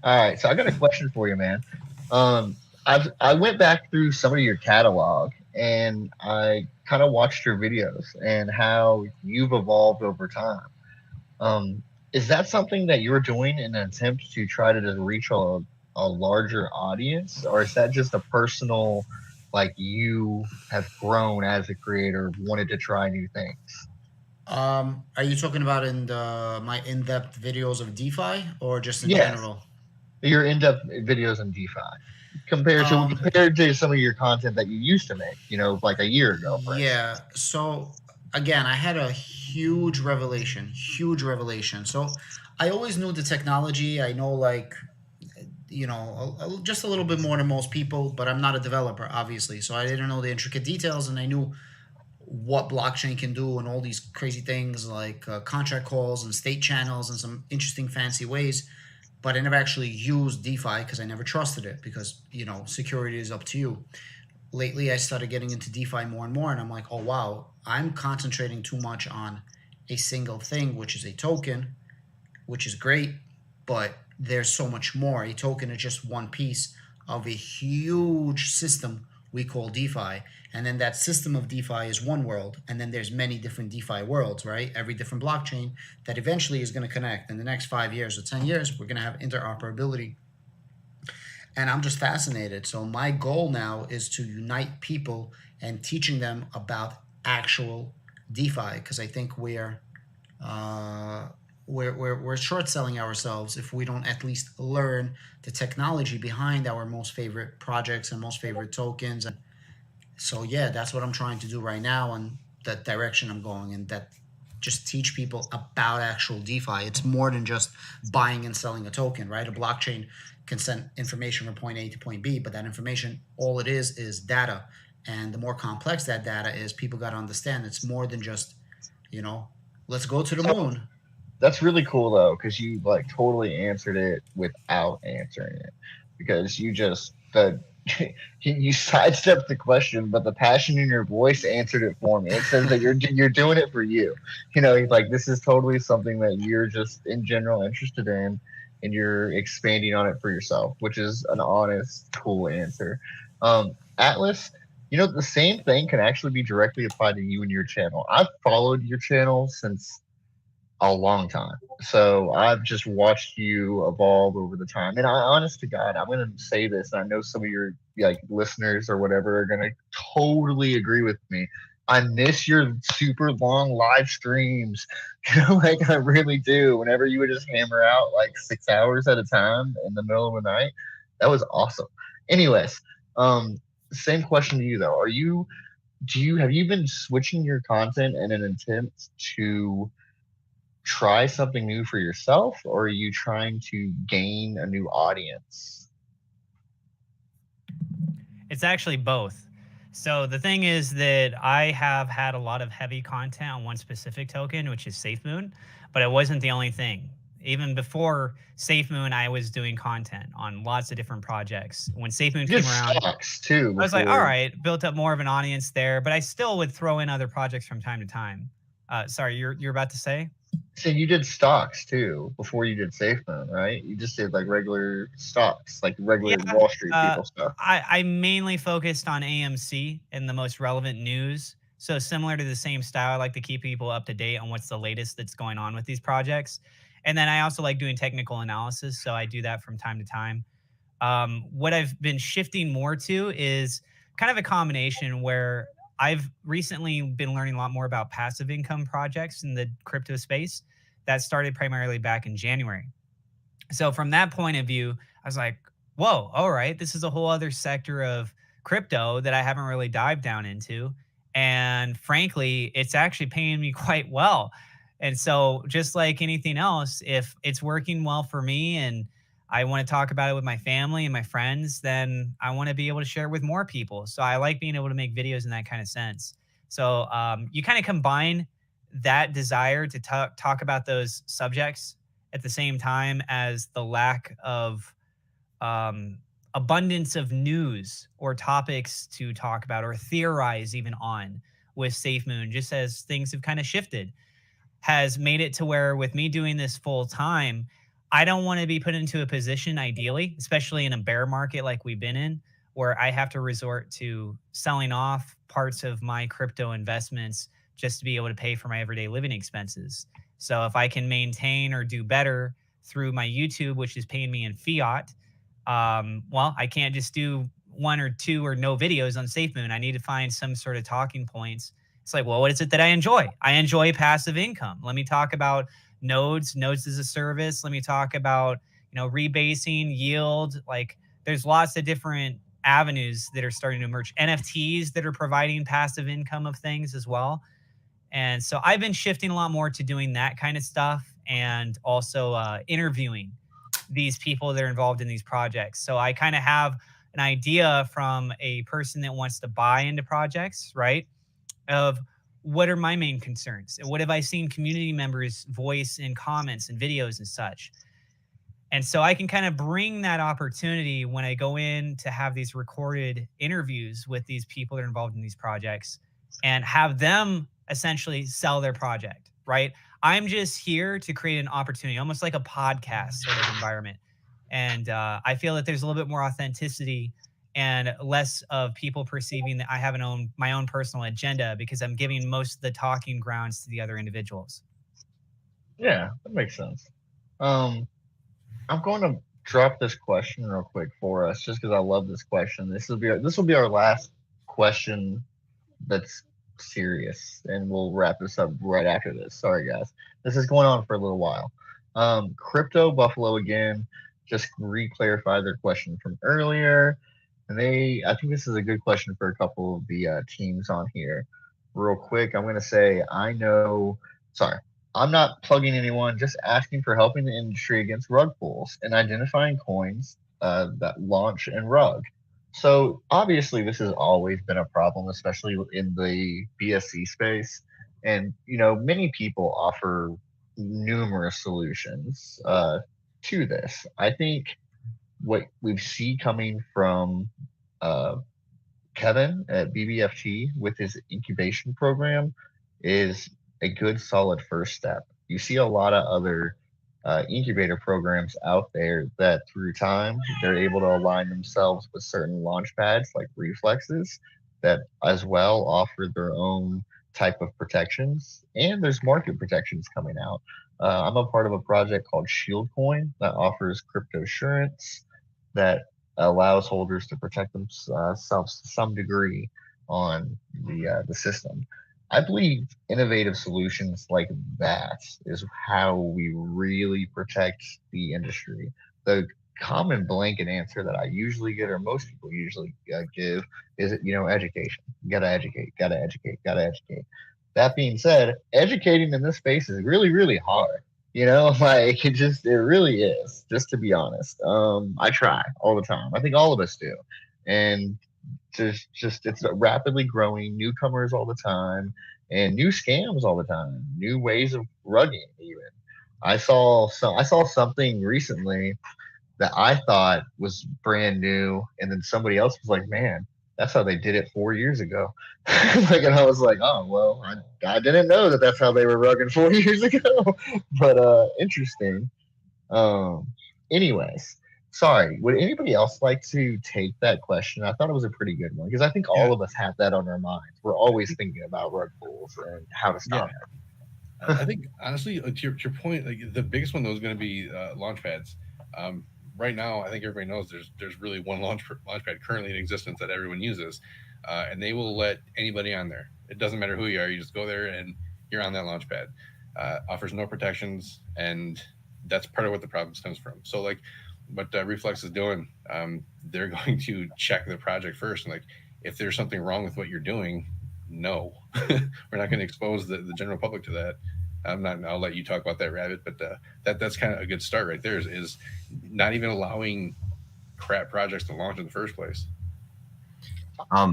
right. So I got a question for you, man. I went back through some of your catalog and I kind of watched your videos and how you've evolved over time. Is that something that you're doing in an attempt to try to just reach a larger audience, or is that just a personal, like, you have grown as a creator, wanted to try new things? Are you talking about in my in-depth videos of DeFi, or just in general? Your in-depth videos in DeFi compared to some of your content that you used to make, like a year ago. Yeah. So again, I had a huge revelation. So I always knew the technology. I know, like, just a little bit more than most people, but I'm not a developer, obviously. So I didn't know the intricate details, and I knew what blockchain can do and all these crazy things like contract calls and state channels and some interesting fancy ways. But I never actually used DeFi because I never trusted it, because, security is up to you. Lately, I started getting into DeFi more and more, and I'm like, oh, wow, I'm concentrating too much on a single thing, which is a token, which is great, but there's so much more. A token is just one piece of a huge system we call DeFi. And then that system of DeFi is one world. And then there's many different DeFi worlds, right? Every different blockchain that eventually is going to connect. In the next 5 years or 10 years, we're going to have interoperability. And I'm just fascinated. So my goal now is to unite people and teaching them about actual DeFi, because I think we're short selling ourselves if we don't at least learn the technology behind our most favorite projects and most favorite tokens. And so that's what I'm trying to do right now, and that direction I'm going, and that just teach people about actual DeFi. It's more than just buying and selling a token, right? A blockchain can send information from point A to point B, but that information, all it is data. And the more complex that data is, people got to understand it's more than just, let's go to the moon. That's really cool, though, because you totally answered it without answering it, because you just you sidestepped the question, but the passion in your voice answered it for me. It says that you're doing it for you. This is totally something that you're just in general interested in, and you're expanding on it for yourself, which is an honest, cool answer. Atlas, the same thing can actually be directly applied to you and your channel. I've followed your channel since a long time. So I've just watched you evolve over the time. And honest to God, I'm going to say this, and I know some of your listeners or whatever are going to totally agree with me. I miss your super long live streams. I really do. Whenever you would just hammer out 6 hours at a time in the middle of the night, that was awesome. Anyways, same question to you though. Have you been switching your content in an attempt to try something new for yourself, or are you trying to gain a new audience? It's actually both. So the thing is that I have had a lot of heavy content on one specific token, which is SafeMoon, but it wasn't the only thing. Even before SafeMoon, I was doing content on lots of different projects. When SafeMoon came around, too, I was like, all right, built up more of an audience there, but I still would throw in other projects from time to time. Sorry, you're about to say? So you did stocks too before you did SafeMoon, right? You just did like regular stocks, like regular Yeah, Wall Street people stuff. I mainly focused on AMC and the most relevant news. So similar to the same style, I like to keep people up to date on what's the latest that's going on with these projects. And then I also like doing technical analysis, so I do that from time to time. What I've been shifting more to is kind of a combination where I've recently been learning a lot more about passive income projects in the crypto space. That started primarily back in January. So from that point of view, I was like, whoa, all right, this is a whole other sector of crypto that I haven't really dived down into. And frankly, it's actually paying me quite well. And so just like anything else, if it's working well for me and I want to talk about it with my family and my friends, then I want to be able to share it with more people. So I like being able to make videos in that kind of sense. So you kind of combine that desire to talk about those subjects at the same time as the lack of abundance of news or topics to talk about or theorize even on with SafeMoon, just as things have kind of shifted, has made it to where with me doing this full time, I don't want to be put into a position, ideally, especially in a bear market like we've been in, where I have to resort to selling off parts of my crypto investments just to be able to pay for my everyday living expenses. So if I can maintain or do better through my YouTube, which is paying me in fiat, well, I can't just do one or two or no videos on SafeMoon. I need to find some sort of talking points. It's like, well, what is it that I enjoy? I enjoy passive income. Let me talk about nodes as a service. Let me talk about, rebasing, yield. Like there's lots of different avenues that are starting to emerge. NFTs that are providing passive income of things as well. And so I've been shifting a lot more to doing that kind of stuff and also interviewing these people that are involved in these projects. So I kind of have an idea from a person that wants to buy into projects, right? Of what are my main concerns? And what have I seen community members voice in comments and videos and such? And so I can kind of bring that opportunity when I go in to have these recorded interviews with these people that are involved in these projects and have them essentially sell their project, right? I'm just here to create an opportunity, almost like a podcast sort of environment. And I feel that there's a little bit more authenticity and less of people perceiving that I have my own personal agenda because I'm giving most of the talking grounds to the other individuals. Yeah, that makes sense. I'm going to drop this question real quick for us, just because I love this question. This will be our last question that's serious, and we'll wrap this up right after this. Sorry, guys. This is going on for a little while. Crypto Buffalo again just re-clarified their question from earlier. And I think this is a good question for a couple of the teams on here. Real quick, I'm going to say, I'm not plugging anyone, just asking for helping the industry against rug pulls and identifying coins that launch and rug. So obviously this has always been a problem, especially in the BSC space. And, many people offer numerous solutions to this. I think what we see coming from Kevin at Bbft with his incubation program is a good solid first step. You see a lot of other incubator programs out there that through time they're able to align themselves with certain launch pads like Reflexes that as well offer their own type of protections, and there's market protections coming out. I'm a part of a project called Shieldcoin that offers crypto assurance that allows holders to protect themselves to some degree on the system. I believe innovative solutions like that is how we really protect the industry. The common blanket answer that I usually get, or most people usually give, is education. You gotta educate. That being said, educating in this space is really, really hard. It really is, just to be honest. I try all the time. I think all of us do. And just it's rapidly growing, newcomers all the time, and new scams all the time, new ways of rugging even. I saw something recently that I thought was brand new, and then somebody else was like, man, that's how they did it 4 years ago. Like, and I was like, oh well, I didn't know that that's how they were rugging 4 years ago. But interesting. Anyways, sorry. Would anybody else like to take that question? I thought it was a pretty good one because I think all of us have that on our minds. We're always thinking about rug pulls and how to stop it. I think honestly, to your point, like the biggest one though is going to be launch pads. Right now, I think everybody knows there's really one launch pad currently in existence that everyone uses, and they will let anybody on there. It doesn't matter who you are; you just go there and you're on that launch pad. Offers no protections, and that's part of what the problem stems from. So, like what Reflex is doing, they're going to check the project first, and like if there's something wrong with what you're doing, no, we're not going to expose the general public to that. I'll let you talk about that, Rabbit, but that's kind of a good start right there is not even allowing crap projects to launch in the first place. I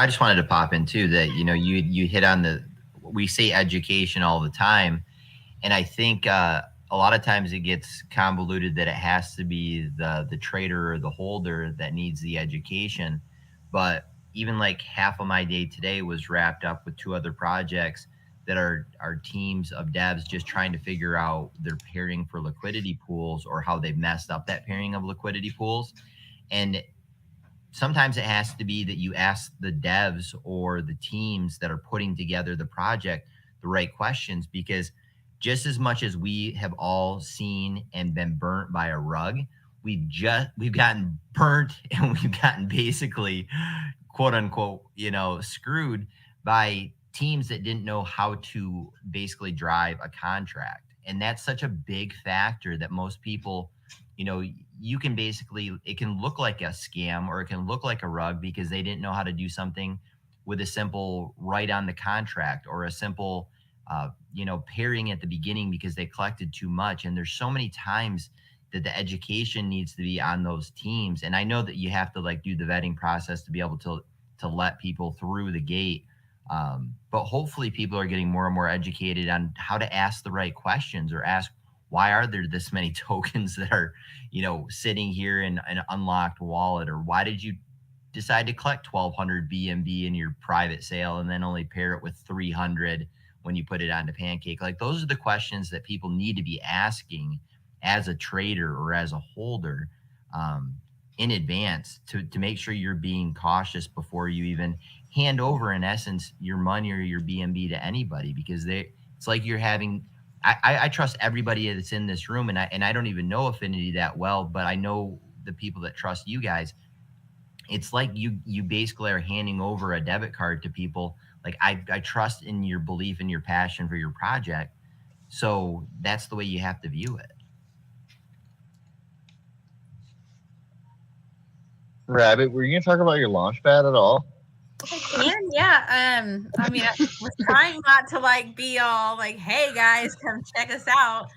just wanted to pop in too that, you hit on we say education all the time. And I think a lot of times it gets convoluted that it has to be the trader or the holder that needs the education. But even like half of my day today was wrapped up with 2 other projects that are teams of devs just trying to figure out their pairing for liquidity pools or how they've messed up that pairing of liquidity pools. And sometimes it has to be that you ask the devs or the teams that are putting together the project the right questions, because just as much as we have all seen and been burnt by a rug, we've gotten burnt and we've gotten basically quote unquote, screwed by teams that didn't know how to basically drive a contract. And that's such a big factor that most people, you can basically, it can look like a scam or it can look like a rug because they didn't know how to do something with a simple write on the contract or a simple, pairing at the beginning because they collected too much. And there's so many times that the education needs to be on those teams. And I know that you have to like do the vetting process to be able to let people through the gate. But hopefully people are getting more and more educated on how to ask the right questions or ask, why are there this many tokens that are, sitting here in an unlocked wallet? Or why did you decide to collect 1,200 BNB in your private sale and then only pair it with 300 when you put it onto Pancake? Like, those are the questions that people need to be asking as a trader or as a holder in advance to make sure you're being cautious before you even hand over, in essence, your money or your BNB to anybody, because it's like you're having, I trust everybody that's in this room, and I don't even know Affinity that well, but I know the people that trust you guys. It's like you basically are handing over a debit card to people. Like, I trust in your belief and your passion for your project. So that's the way you have to view it. Rabbit, were you going to talk about your launch pad at all? I can, yeah. I mean, I was trying not to like be all like, "Hey guys, come check us out."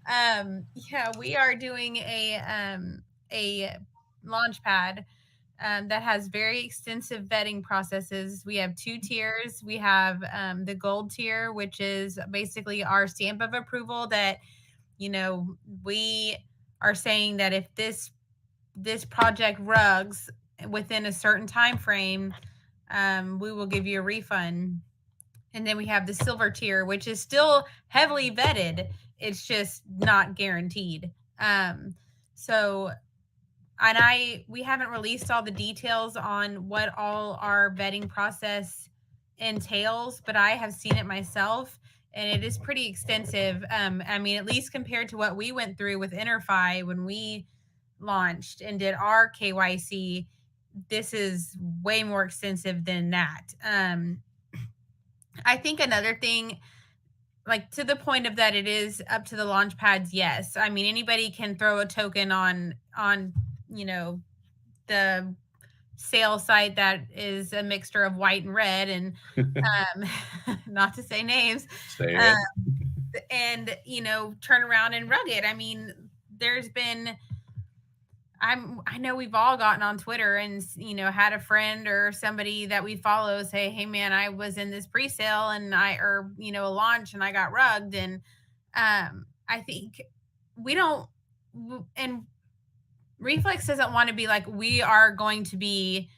Yeah, we are doing a launch pad that has very extensive vetting processes. We have 2 tiers. We have the gold tier, which is basically our stamp of approval that, we are saying that if this project rugs within a certain time frame, we will give you a refund. And then we have the silver tier, which is still heavily vetted. It's just not guaranteed. We haven't released all the details on what all our vetting process entails, but I have seen it myself, and it is pretty extensive. I mean, at least compared to what we went through with InterFi when we launched and did our KYC, this is way more extensive than that. I think another thing, like to the point of that, it is up to the launch pads. Yes. I mean, anybody can throw a token on, the sale site that is a mixture of white and red, and not to say names, and, turn around and rug it. I mean, there's been, I know we've all gotten on Twitter and, had a friend or somebody that we follow say, "Hey man, I was in this pre-sale and a launch and I got rugged." And I think we don't, and Reflex doesn't want to be like, we are going to be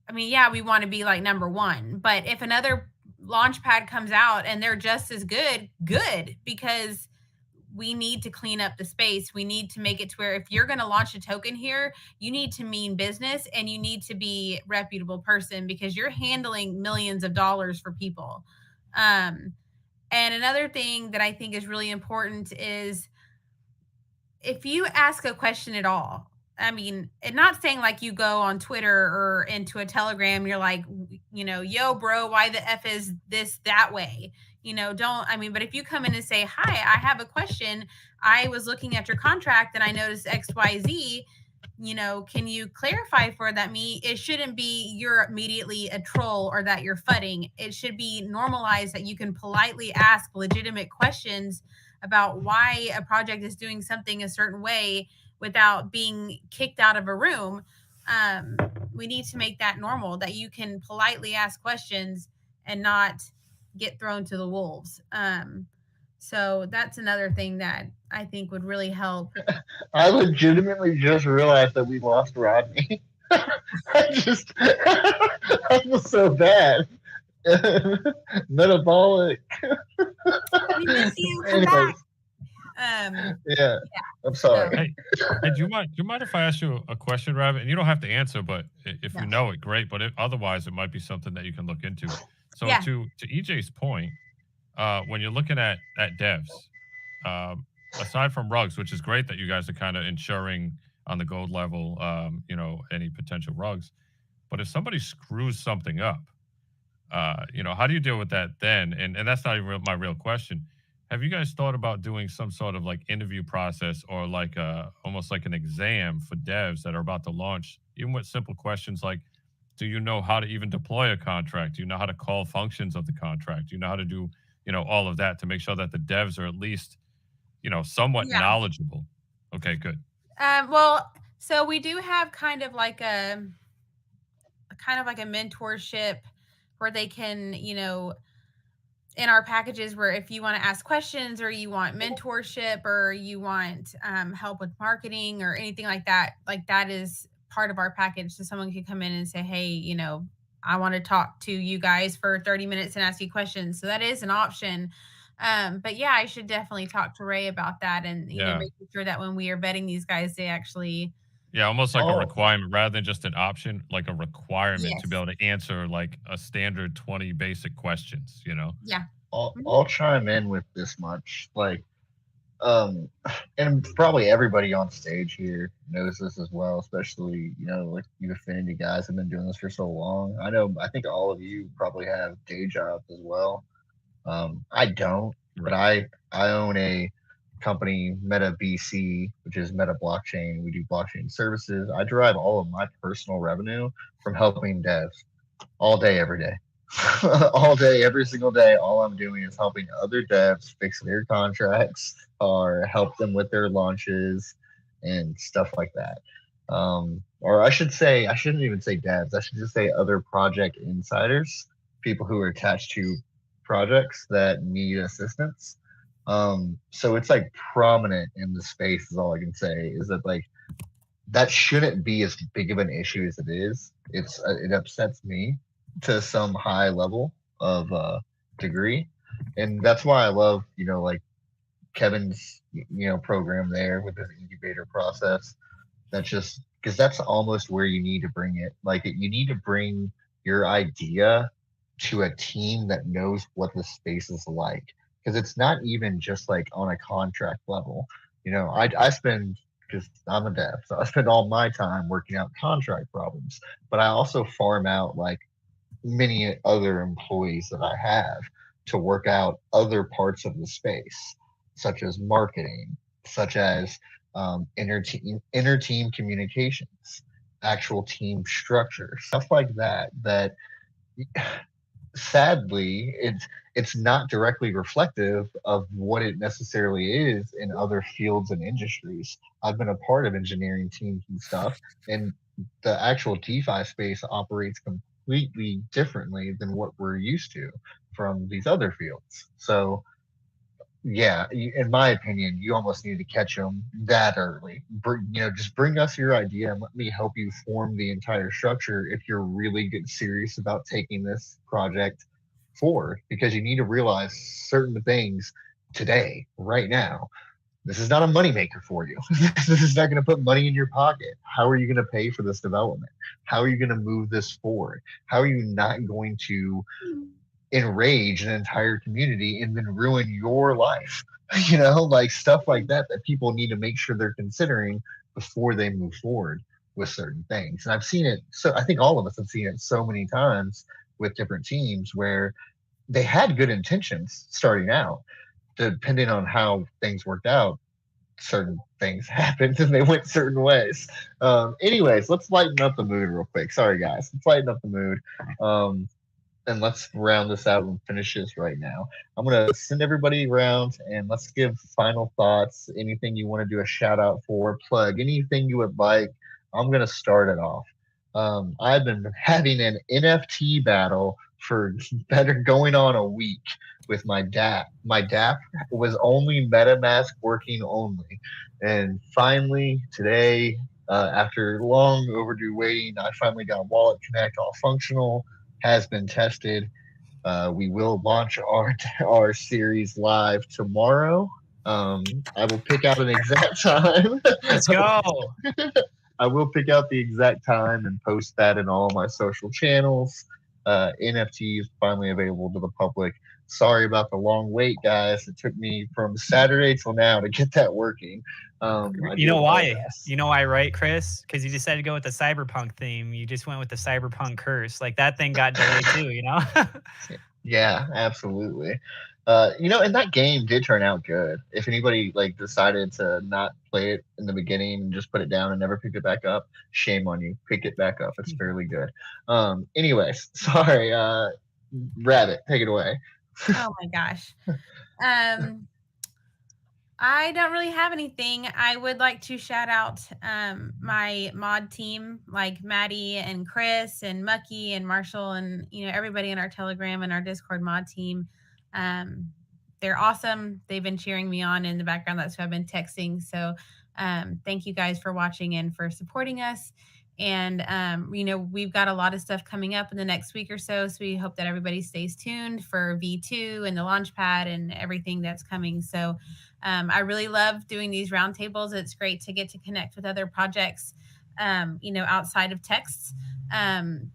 I mean, yeah, we want to be like number one, but if another launchpad comes out and they're just as good, because we need to clean up the space. We need to make it to where if you're going to launch a token here, you need to mean business and you need to be a reputable person because you're handling millions of dollars for people. And another thing that I think is really important is if you ask a question at all, I mean, and not saying like you go on Twitter or into a Telegram, you're like, yo, bro, why the F is this that way? But if you come in and say, hi, I have a question. I was looking at your contract and I noticed XYZ, can you clarify for that me? It shouldn't be you're immediately a troll or that you're fudding. It should be normalized that you can politely ask legitimate questions about why a project is doing something a certain way without being kicked out of a room. We need to make that normal, that you can politely ask questions and not get thrown to the wolves. So that's another thing that I think would really help. I legitimately just realized that we lost Rodney. I feel so bad. Metabolic. We miss you. Come Anyways, back. yeah, I'm sorry. Hey, do you mind if I ask you a question, Rabbit? And you don't have to answer, but if you know it, great. But otherwise, it might be something that you can look into. So to EJ's point, when you're looking at devs, aside from rugs, which is great that you guys are kind of insuring on the gold level, any potential rugs. But if somebody screws something up, how do you deal with that then? And that's not even my real question. Have you guys thought about doing some sort of like interview process or like almost like an exam for devs that are about to launch, even with simple questions like, do you know how to even deploy a contract? Do you know how to call functions of the contract? Do you know how to do, all of that to make sure that the devs are at least, somewhat knowledgeable? Okay, good. Well, so we do have kind of like a mentorship where they can, in our packages where if you want to ask questions or you want mentorship or you want help with marketing or anything like that is part of our package. So someone can come in and say, hey, I want to talk to you guys for 30 minutes and ask you questions. So that is an option. But yeah, I should definitely talk to Ray about that and, making sure that when we are vetting these guys, they actually... Yeah, almost like a requirement rather than just an option, like a requirement to be able to answer like a standard 20 basic questions, Yeah. I'll chime in with this much. Like, and probably everybody on stage here knows this as well, especially, like you Affinity guys have been doing this for so long. I think all of you probably have day jobs as well. I don't, but I own a company, MetaBC, which is Meta Blockchain. We do blockchain services. I derive all of my personal revenue from helping devs all day, every day. All day, every single day. All I'm doing is helping other devs fix their contracts or help them with their launches and stuff like that. Or I shouldn't even say devs. I should just say other project insiders, people who are attached to projects that need assistance. So it's like prominent in the space is all I can say, is that like that shouldn't be as big of an issue as it is. It upsets me to some high level of degree, and that's why I love like Kevin's program there with the incubator process. That's just because that's almost where you need to bring it. Like you need to bring your idea to a team that knows what the space is like, because it's not even just like on a contract level. I spend, because I'm a dev, so I spend all my time working out contract problems, but I also farm out like many other employees that I have to work out other parts of the space, such as marketing, such as inter-team communications, actual team structure, stuff like that sadly it's not directly reflective of what it necessarily is in other fields and industries. I've been a part of engineering teams and stuff, and the actual DeFi space operates completely differently than what we're used to from these other fields. So yeah, in my opinion, you almost need to catch them that early. Just bring us your idea and let me help you form the entire structure if you're really serious about taking this project forward, because you need to realize certain things today, right now. This is not a moneymaker for you. This is not going to put money in your pocket. How are you going to pay for this development? How are you going to move this forward? How are you not going to enrage an entire community and then ruin your life? Like stuff like that people need to make sure they're considering before they move forward with certain things. And I've seen it. So I think all of us have seen it so many times with different teams where they had good intentions starting out. Depending on how things worked out, certain things happened and they went certain ways. Anyways, let's lighten up the mood real quick. Sorry, guys. Let's lighten up the mood. And let's round this out and finish this right now. I'm going to send everybody around and let's give final thoughts. Anything you want to do a shout out for, plug, anything you would like. I'm going to start it off. I've been having an NFT battle for going on a week with my DApp. My DApp was only MetaMask working only. And finally, today, after long overdue waiting, I finally got Wallet Connect all functional, has been tested. We will launch our series live tomorrow. I will pick out an exact time. Let's go. I will pick out the exact time and post that in all my social channels. NFTs finally available to the public. Sorry about the long wait, guys. It took me from Saturday till now to get that working. You know why? You know why, right, Chris? Because you decided to go with the cyberpunk theme. You just went with the cyberpunk curse. Like that thing got delayed too, you know? Yeah, absolutely. And that game did turn out good. If anybody decided to not play it in the beginning and just put it down and never picked it back up, shame on you. Pick it back up. It's fairly good. Anyways, sorry. Rabbit, take it away. Oh my gosh. I don't really have anything. I would like to shout out my mod team, like Maddie and Chris and Mucky and Marshall and everybody in our Telegram and our Discord mod team. They're awesome. They've been cheering me on in the background. That's who I've been texting. So thank you guys for watching and for supporting us. And we've got a lot of stuff coming up in the next week or so. So we hope that everybody stays tuned for V2 and the Launchpad and everything that's coming. So I really love doing these roundtables. It's great to get to connect with other projects, outside of texts.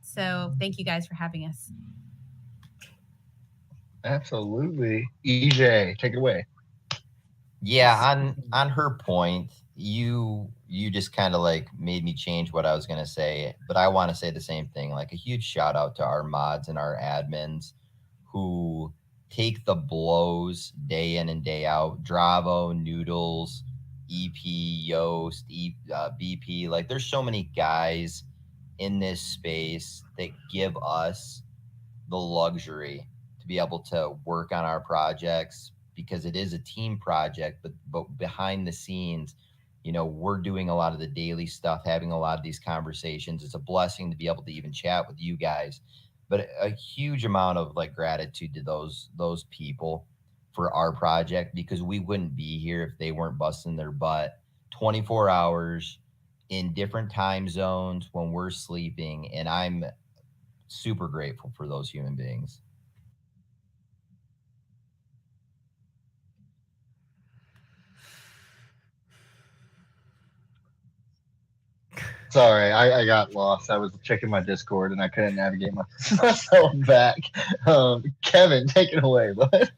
So thank you guys for having us. Absolutely. EJ, take it away. Yeah, on her point, you just kind of made me change what I was going to say, but I want to say the same thing. A huge shout out to our mods and our admins who take the blows day in and day out. Dravo, Noodles, EP, Yoast, BP. There's so many guys in this space that give us the luxury to be able to work on our projects, because it is a team project, but behind the scenes, we're doing a lot of the daily stuff, having a lot of these conversations. It's a blessing to be able to even chat with you guys, but a huge amount of gratitude to those people for our project, because we wouldn't be here if they weren't busting their butt 24 hours in different time zones when we're sleeping. And I'm super grateful for those human beings. Sorry, I got lost. I was checking my Discord and I couldn't navigate myself back. Kevin, take it away, bud.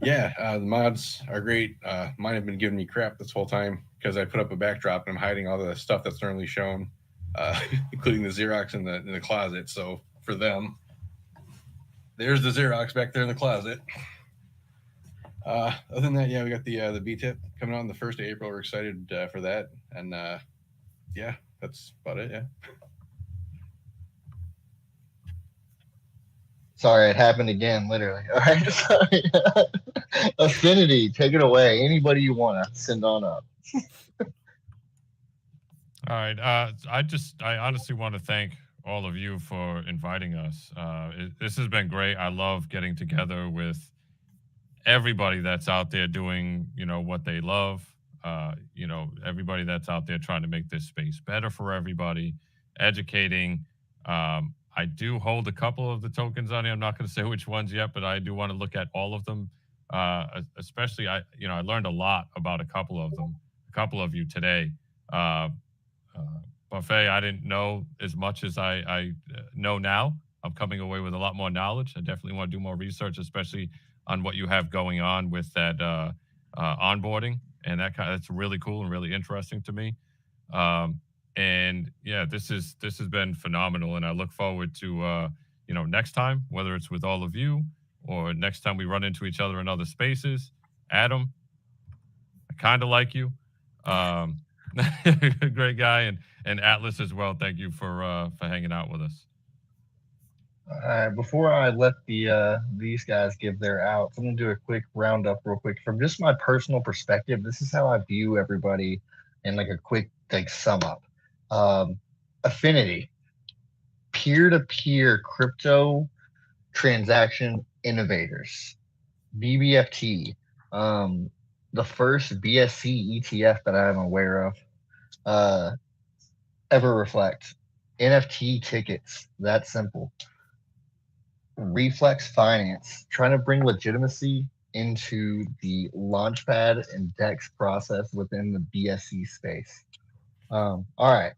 Yeah, the mods are great. Mine have been giving me crap this whole time because I put up a backdrop and I'm hiding all the stuff that's normally shown, including the Xerox in the closet. So for them, there's the Xerox back there in the closet. Other than that, yeah, we got the B-tip coming out on the 1st of April. We're excited for that. And yeah, that's about it. Yeah. Sorry, it happened again, literally. All right, sorry. Affinity, take it away. Anybody you want to send on up. All right. I honestly want to thank all of you for inviting us. This has been great. I love getting together with everybody that's out there doing, what they love. Everybody that's out there trying to make this space better for everybody, educating. I do hold a couple of the tokens on here. I'm not going to say which ones yet, but I do want to look at all of them. Especially, I learned a lot about a couple of them, a couple of you today. Buffet, I didn't know as much as I know now. I'm coming away with a lot more knowledge. I definitely want to do more research, especially on what you have going on with that onboarding, and that's really cool and really interesting to me. And yeah, this has been phenomenal, and I look forward to next time, whether it's with all of you or next time we run into each other in other spaces. Adam, I kind of like you. Great guy, and Atlas as well. Thank you for hanging out with us. Before I let these guys give their outs, I'm gonna do a quick roundup real quick from just my personal perspective. This is how I view everybody in like a quick sum up. Affinity, peer-to-peer crypto transaction innovators. Bbft, the first BSC ETF that I'm aware of. EverReflect, NFT tickets, that simple. Reflex Finance, trying to bring legitimacy into the Launchpad and DEX process within the BSC space. All right,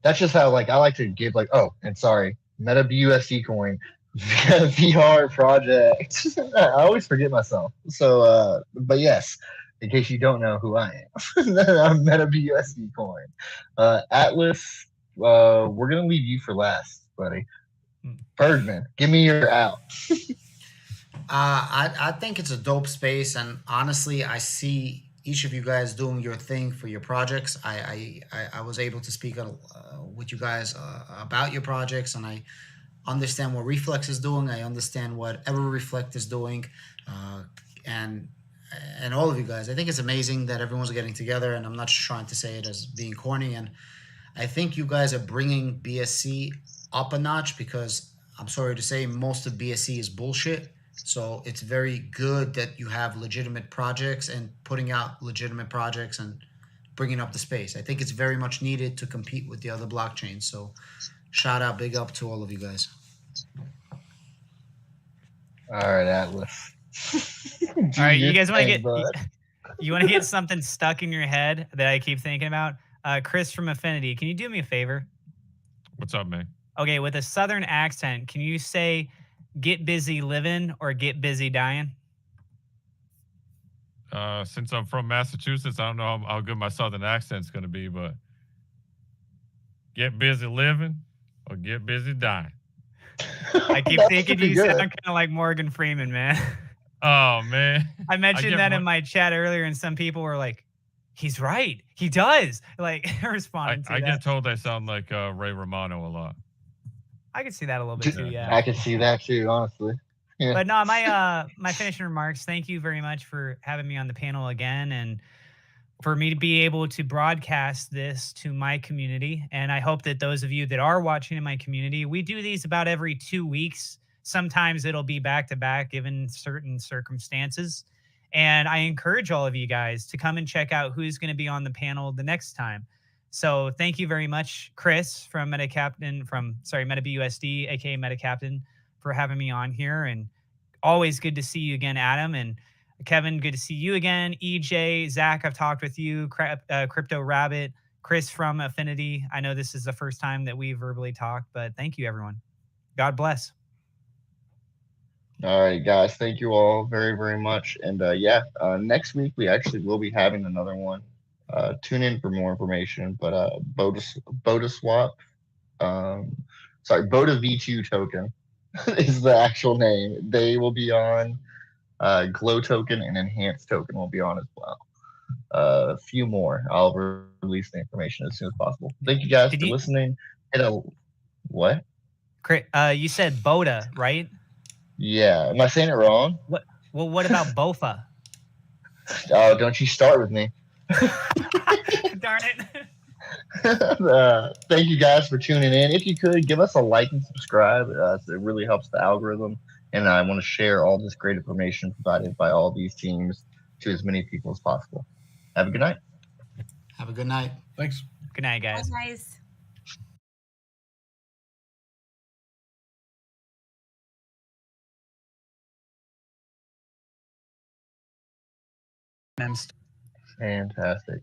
that's just how I like to give MetaBusdCoin VR project. I always forget myself. So, but yes, in case you don't know who I am, I'm MetaBusdCoin. Atlas, we're gonna leave you for last, buddy. Birdman, give me your out. I think it's a dope space, and honestly, I see each of you guys doing your thing for your projects. I was able to speak with you guys about your projects, and I understand what Reflex is doing. I understand what EverReflect is doing, and all of you guys. I think it's amazing that everyone's getting together, and I'm not just trying to say it as being corny. And I think you guys are bringing BSC up a notch, because I'm sorry to say most of BSC is bullshit. So it's very good that you have legitimate projects and putting out legitimate projects and bringing up the space. I think it's very much needed to compete with the other blockchains. So shout out, big up to all of you guys. All right, Atlas. All right, you guys want to get something stuck in your head that I keep thinking about? Chris from Affinity, can you do me a favor? What's up, man? Okay, with a Southern accent, can you say "get busy living" or "get busy dying"? Since I'm from Massachusetts, I don't know how good my Southern accent's going to be, but get busy living or get busy dying. I keep thinking you sound kind of like Morgan Freeman, man. Oh, man. I mentioned that in my chat earlier, and some people were like, he's right. He does. Responding to that. I get told I sound like Ray Romano a lot. I could see that a little bit too, yeah. I could see that too, honestly. Yeah. But no, my finishing remarks, thank you very much for having me on the panel again, and for me to be able to broadcast this to my community. And I hope that those of you that are watching in my community, we do these about every 2 weeks. Sometimes it'll be back to back given certain circumstances. And I encourage all of you guys to come and check out who's going to be on the panel the next time. So thank you very much, Chris from MetaBusd, aka MetaCaptain, for having me on here. And always good to see you again, Adam. And Kevin, good to see you again. EJ, Zach, I've talked with you. Crypto Rabbit, Chris from Affinity. I know this is the first time that we verbally talked, but thank you, everyone. God bless. All right, guys. Thank you all very, very much. And next week we actually will be having another one. Tune in for more information. But Boda Swap, Boda V2 token is the actual name. They will be on. Glow token and Enhanced token will be on as well. A few more. I'll release the information as soon as possible. Thank you guys for listening. What? You said Boda, right? Yeah. Am I saying it wrong? What? Well, what about Bofa? Oh, don't you start with me. Darn it. Thank you guys for tuning in. If you could, give us a like and subscribe. It really helps the algorithm and I want to share all this great information provided by all these teams to as many people as possible. Have a good night. Have a good night. Thanks. Good night, Bye, guys. guys. I'm st- Fantastic.